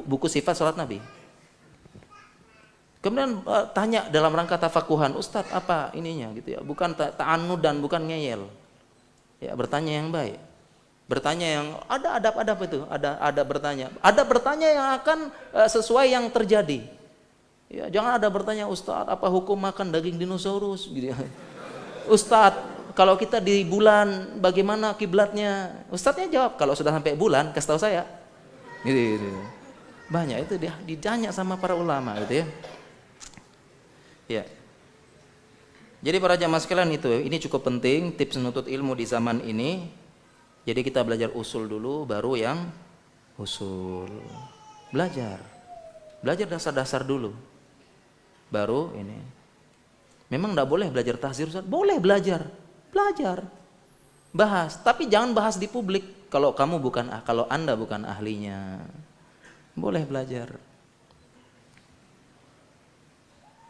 buku sifat sholat Nabi. Kemudian tanya dalam rangka tafakuhan, Ustadz apa ininya gitu ya. Bukan ta'anud dan bukan ngeyel. Ya, bertanya yang baik. Bertanya yang ada adab-adab itu, ada bertanya. Ada bertanya yang akan sesuai yang terjadi. Ya, jangan ada bertanya, Ustadz apa hukum makan daging dinosaurus gitu ya. Ustadz, kalau kita di bulan bagaimana kiblatnya? Ustadznya jawab, kalau sudah sampai bulan kasih tahu saya. Gitu. Banyak itu dia ditanya sama para ulama gitu ya. Ya. Jadi para jamaah sekalian itu, ini cukup penting tips menuntut ilmu di zaman ini. Jadi kita belajar usul dulu, baru yang usul. Belajar dasar-dasar dulu. Baru ini. Memang enggak boleh belajar tahzir, Ustaz? Boleh belajar. Bahas, tapi jangan bahas di publik kalau Anda bukan ahlinya. Boleh belajar.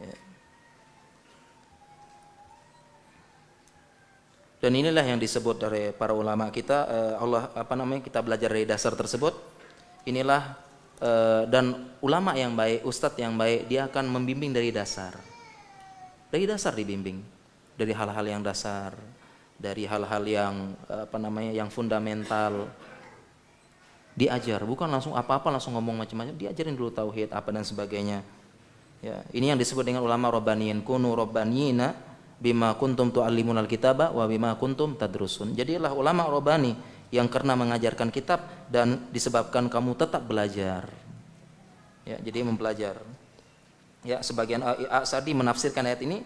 Ya. Dan inilah yang disebut dari para ulama kita, kita belajar dari dasar tersebut. Inilah dan ulama yang baik, ustadz yang baik, dia akan membimbing dari dasar. Dari dasar dibimbing. Dari hal-hal yang dasar, dari hal-hal yang yang fundamental diajar, bukan langsung apa-apa langsung ngomong macam-macam, diajarin dulu tauhid apa dan sebagainya. Ya, ini yang disebut dengan ulama rabbaniyin, kunu rabbaniyina bima kuntum tuallimunal kitaba wa bima kuntum tadrusun. Jadilah ulama rabbani yang karena mengajarkan kitab dan disebabkan kamu tetap belajar. Ya, jadi mempelajar. Ya, sebagian Sa'di menafsirkan ayat ini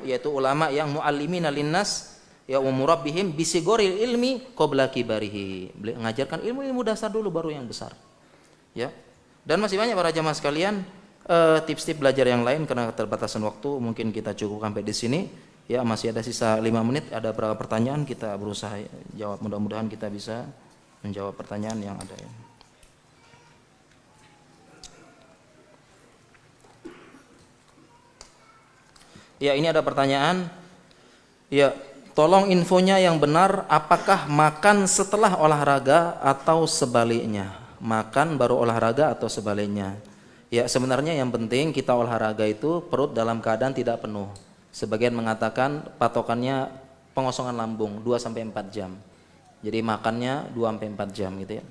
yaitu ulama yang muallimina linnas ya umurabbihim bisigoril ilmi qabla kibarihi. Mengajarkan ilmu dasar dulu baru yang besar. Ya. Dan masih banyak para jamaah sekalian tips-tips belajar yang lain karena keterbatasan waktu mungkin kita cukup sampai di sini. Ya, masih ada sisa 5 menit, ada beberapa pertanyaan kita berusaha jawab. Mudah-mudahan kita bisa menjawab pertanyaan yang ada ya. Ya, ini ada pertanyaan. Ya, tolong infonya yang benar, apakah makan setelah olahraga atau sebaliknya? Makan baru olahraga atau sebaliknya? Ya, sebenarnya yang penting kita olahraga itu perut dalam keadaan tidak penuh. Sebagian mengatakan patokannya pengosongan lambung 2 sampai 4 jam. Jadi makannya 2 sampai 4 jam gitu ya.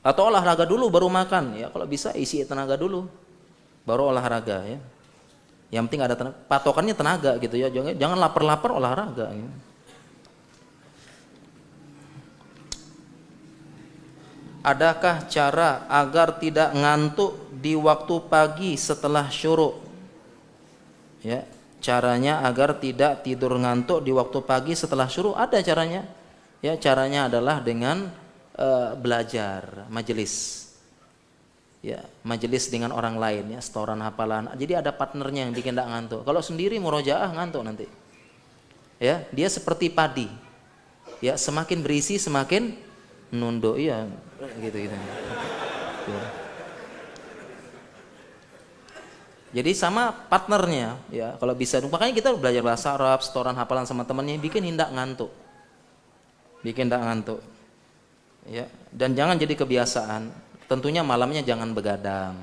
Atau olahraga dulu baru makan. Ya, kalau bisa isi tenaga dulu baru olahraga ya. Yang penting ada tenaga, patokannya tenaga gitu ya. Jangan lapar-lapar olahraga. Ya. Adakah cara agar tidak ngantuk di waktu pagi setelah syuruk? Ya, caranya agar tidak tidur ngantuk di waktu pagi setelah syuruk ada caranya. Ya, caranya adalah dengan belajar majelis. Ya, majelis dengan orang lain ya, setoran hafalan. Jadi ada partnernya yang bikin tidak ngantuk. Kalau sendiri murojaah ngantuk nanti. Ya, dia seperti padi. Ya, semakin berisi semakin nunduk ya, gitu. Ya. Jadi sama partnernya ya, kalau bisa. Makanya kita belajar bahasa Arab, setoran hafalan sama temannya bikin hendak ngantuk. Ya, dan jangan jadi kebiasaan. Tentunya malamnya jangan begadang.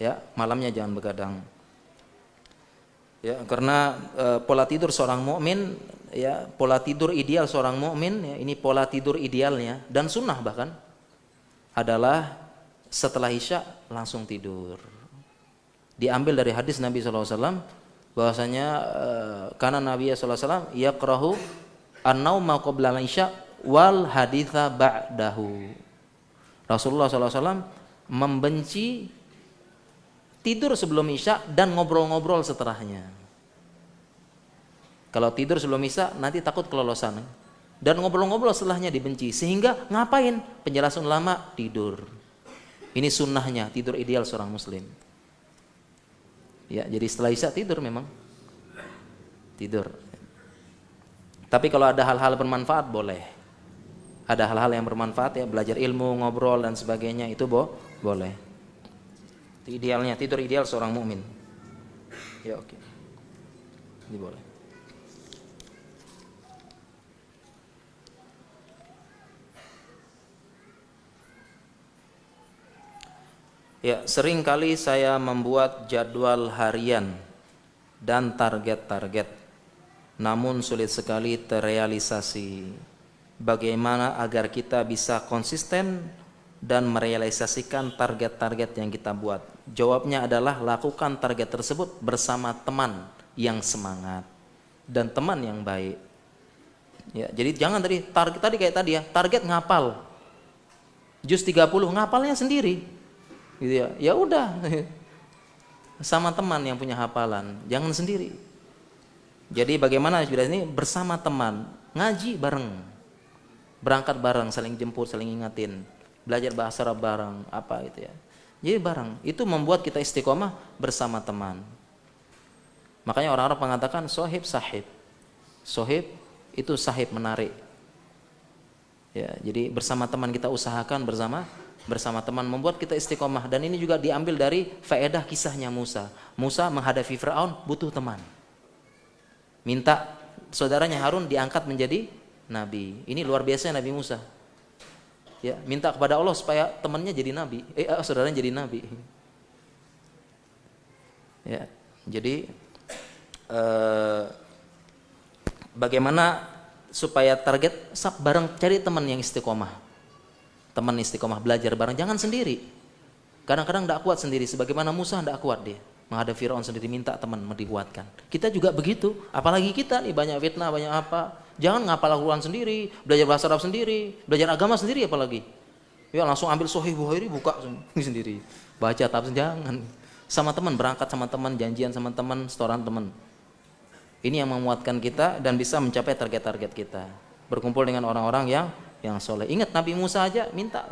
Ya, malamnya jangan begadang. Ya, karena pola tidur seorang mukmin ya, pola tidur ideal seorang mukmin ya, ini pola tidur idealnya dan sunnah bahkan adalah setelah Isya langsung tidur. Diambil dari hadis Nabi SAW bahwasanya karena Nabi SAW yaqrahu an-nauma qabla al-isya wal haditha ba'dahu. Rasulullah SAW membenci tidur sebelum Isya dan ngobrol-ngobrol setelahnya. Kalau tidur sebelum Isya nanti takut kelolosan. Dan ngobrol-ngobrol setelahnya dibenci. Sehingga ngapain? Penjelasan ulama, tidur. Ini sunnahnya, tidur ideal seorang muslim. Ya, jadi setelah isya tidur memang. Tidur. Tapi kalau ada hal-hal bermanfaat boleh. Ada hal-hal yang bermanfaat ya, belajar ilmu, ngobrol dan sebagainya itu boleh. Itu idealnya, tidur ideal seorang mukmin. Ya oke. Ini boleh. Ya, sering kali saya membuat jadwal harian dan target-target, namun sulit sekali terrealisasi. Bagaimana agar kita bisa konsisten dan merealisasikan target-target yang kita buat? Jawabnya adalah lakukan target tersebut bersama teman yang semangat dan teman yang baik. Ya, jadi jangan tadi kayak tadi ya, target ngapal. Juz 30 ngapalnya sendiri. Gitu ya. Ya udah. Sama teman yang punya hafalan, jangan sendiri. Jadi bagaimana ini bersama teman, ngaji bareng. Berangkat bareng, saling jemput, saling ingatin, belajar bahasa Arab bareng, apa gitu ya. Jadi bareng, itu membuat kita istiqomah bersama teman. Makanya orang-orang mengatakan sohib sahib. Sohib itu sahib menarik. Ya, jadi bersama teman kita usahakan bersama teman membuat kita istiqomah. Dan ini juga diambil dari faedah kisahnya Musa. Musa menghadapi Firaun butuh teman. Minta saudaranya Harun diangkat menjadi nabi. Ini luar biasa Nabi Musa. Ya, minta kepada Allah supaya temannya jadi nabi, saudaranya jadi nabi. Ya, jadi bagaimana supaya target bareng, cari teman yang istiqomah. Teman istiqomah, belajar bareng, jangan sendiri. Kadang-kadang tidak kuat sendiri, sebagaimana Musa tidak kuat dia menghadapi Firaun sendiri, minta teman dikuatkan. Kita juga begitu, apalagi kita nih banyak fitnah, banyak apa. Jangan ngapal Al-Quran sendiri, belajar bahasa Arab sendiri, belajar agama sendiri apalagi. Ya langsung ambil Sahih Bukhari buka sendiri, baca tafsir, jangan. Sama teman, berangkat sama teman, janjian sama teman, setoran teman. Ini yang menguatkan kita dan bisa mencapai target-target kita. Berkumpul dengan orang-orang yang soleh. Ingat Nabi Musa aja minta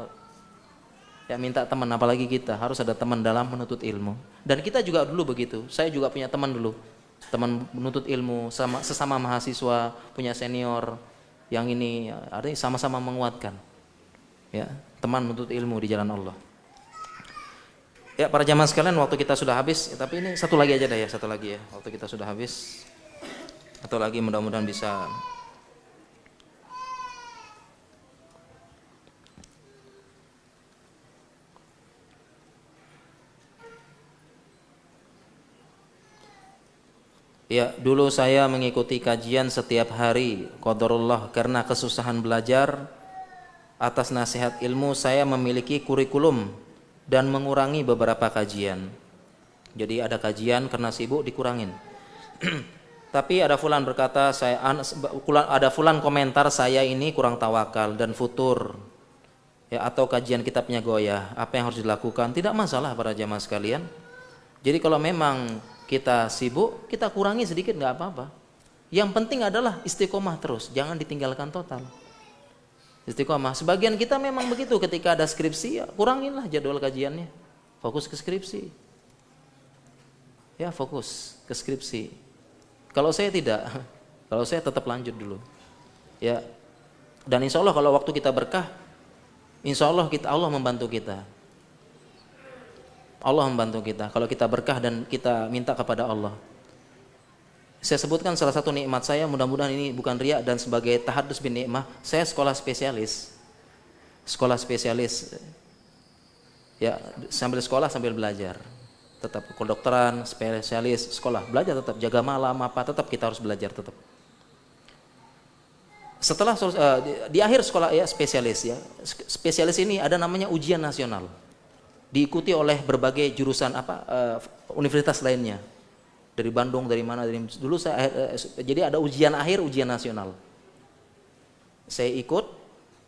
teman, apalagi kita harus ada teman dalam menuntut ilmu. Dan kita juga dulu begitu. Saya juga punya teman dulu, teman menuntut ilmu, sesama mahasiswa, punya senior yang ini, artinya sama-sama menguatkan. Ya, teman menuntut ilmu di jalan Allah. Ya, para jamaah sekalian, waktu kita sudah habis. Tapi ini satu lagi aja ya, waktu kita sudah habis. Atau lagi mudah-mudahan bisa. Ya, dulu saya mengikuti kajian setiap hari, qadarullah, karena kesusahan belajar. Atas nasihat ilmu saya memiliki kurikulum dan mengurangi beberapa kajian. Jadi ada kajian karena sibuk dikurangin. Tapi ada fulan berkata, ada fulan komentar saya ini kurang tawakal dan futur. Ya, atau kajian kitabnya goyah. Apa yang harus dilakukan? Tidak masalah para jamaah sekalian. Jadi kalau memang kita sibuk, kita kurangi sedikit nggak apa-apa. Yang penting adalah istiqomah terus, jangan ditinggalkan total. Istiqomah. Sebagian kita memang begitu, ketika ada skripsi, ya kuranginlah jadwal kajiannya. Fokus ke skripsi. Ya, fokus ke skripsi. Kalau saya tidak, kalau saya tetap lanjut dulu. Ya. Dan insya Allah kalau waktu kita berkah, insya Allah Allah membantu kita. Allah membantu kita kalau kita berkah dan kita minta kepada Allah. Saya sebutkan salah satu nikmat saya, mudah-mudahan ini bukan riya dan sebagai tahadus bin nikmah, saya sekolah spesialis. Ya, sambil sekolah sambil belajar. Tetap kedokteran, spesialis, sekolah, belajar tetap, jaga malam apa, tetap kita harus belajar tetap. Setelah di akhir sekolah ya spesialis ya. Spesialis ini ada namanya ujian nasional. Diikuti oleh berbagai jurusan universitas lainnya, dari Bandung, dari mana, dari dulu saya jadi ada ujian akhir, ujian nasional. Saya ikut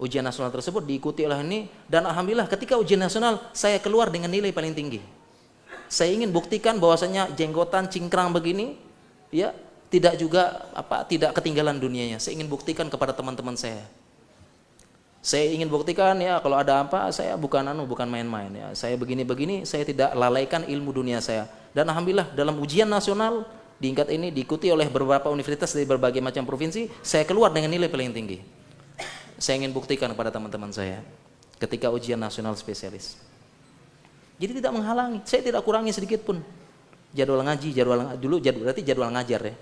ujian nasional tersebut, diikuti oleh ini, dan alhamdulillah ketika ujian nasional saya keluar dengan nilai paling tinggi. Saya ingin buktikan bahwasanya jenggotan cingkrang begini ya tidak juga tidak ketinggalan dunianya. Saya ingin buktikan kepada teman-teman saya. Saya ingin buktikan ya kalau ada apa saya bukan main-main ya. Saya begini-begini, saya tidak lalaikan ilmu dunia saya. Dan alhamdulillah dalam ujian nasional di tingkat ini diikuti oleh beberapa universitas dari berbagai macam provinsi, saya keluar dengan nilai paling tinggi. Saya ingin buktikan kepada teman-teman saya ketika ujian nasional spesialis. Jadi tidak menghalangi, saya tidak kurangi sedikit pun. Jadwal ngaji, berarti jadwal ngajar ya.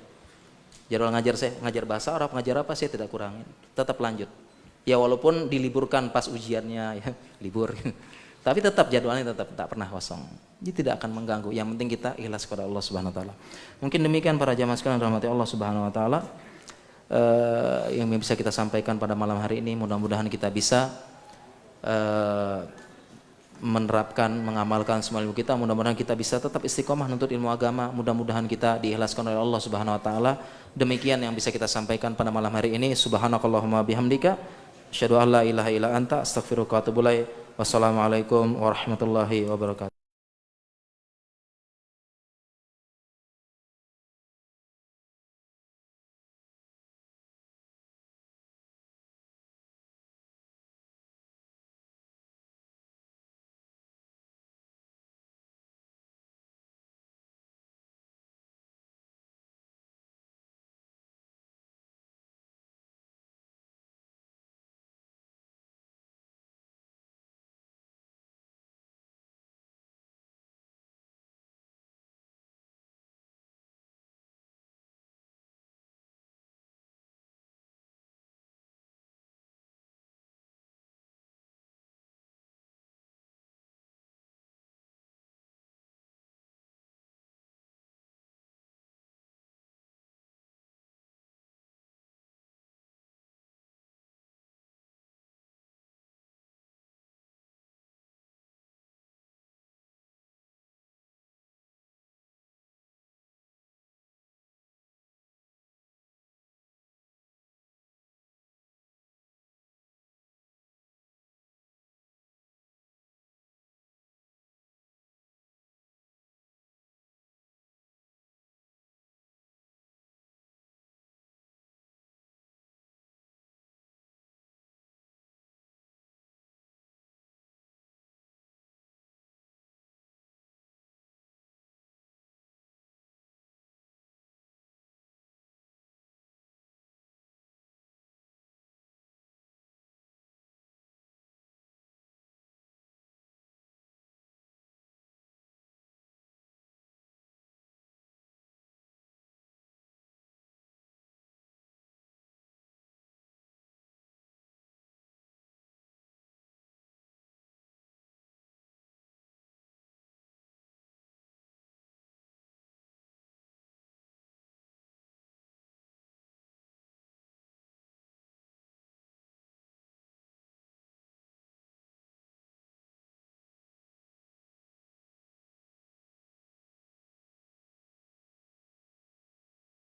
Jadwal ngajar saya, ngajar bahasa Arab, ngajar apa saya tidak kurangi, tetap lanjut. Ya walaupun diliburkan pas ujiannya ya, libur. Tapi tetap jadwalnya tetap tak pernah kosong. Jadi tidak akan mengganggu. Yang penting kita ikhlas kepada Allah Subhanahu wa taala. Mungkin demikian para jamaah sekalian rahmati Allah Subhanahu wa taala yang bisa kita sampaikan pada malam hari ini. Mudah-mudahan kita bisa menerapkan, mengamalkan semua ilmu kita. Mudah-mudahan kita bisa tetap istiqomah menuntut ilmu agama. Mudah-mudahan kita diikhlaskan oleh Allah Subhanahu wa taala. Demikian yang bisa kita sampaikan pada malam hari ini. Subhanakallahumma bihamdika asyhadu an la ilaha illa anta astaghfiruka wa atubu ilaik. Wassalamualaikum warahmatullahi wabarakatuh.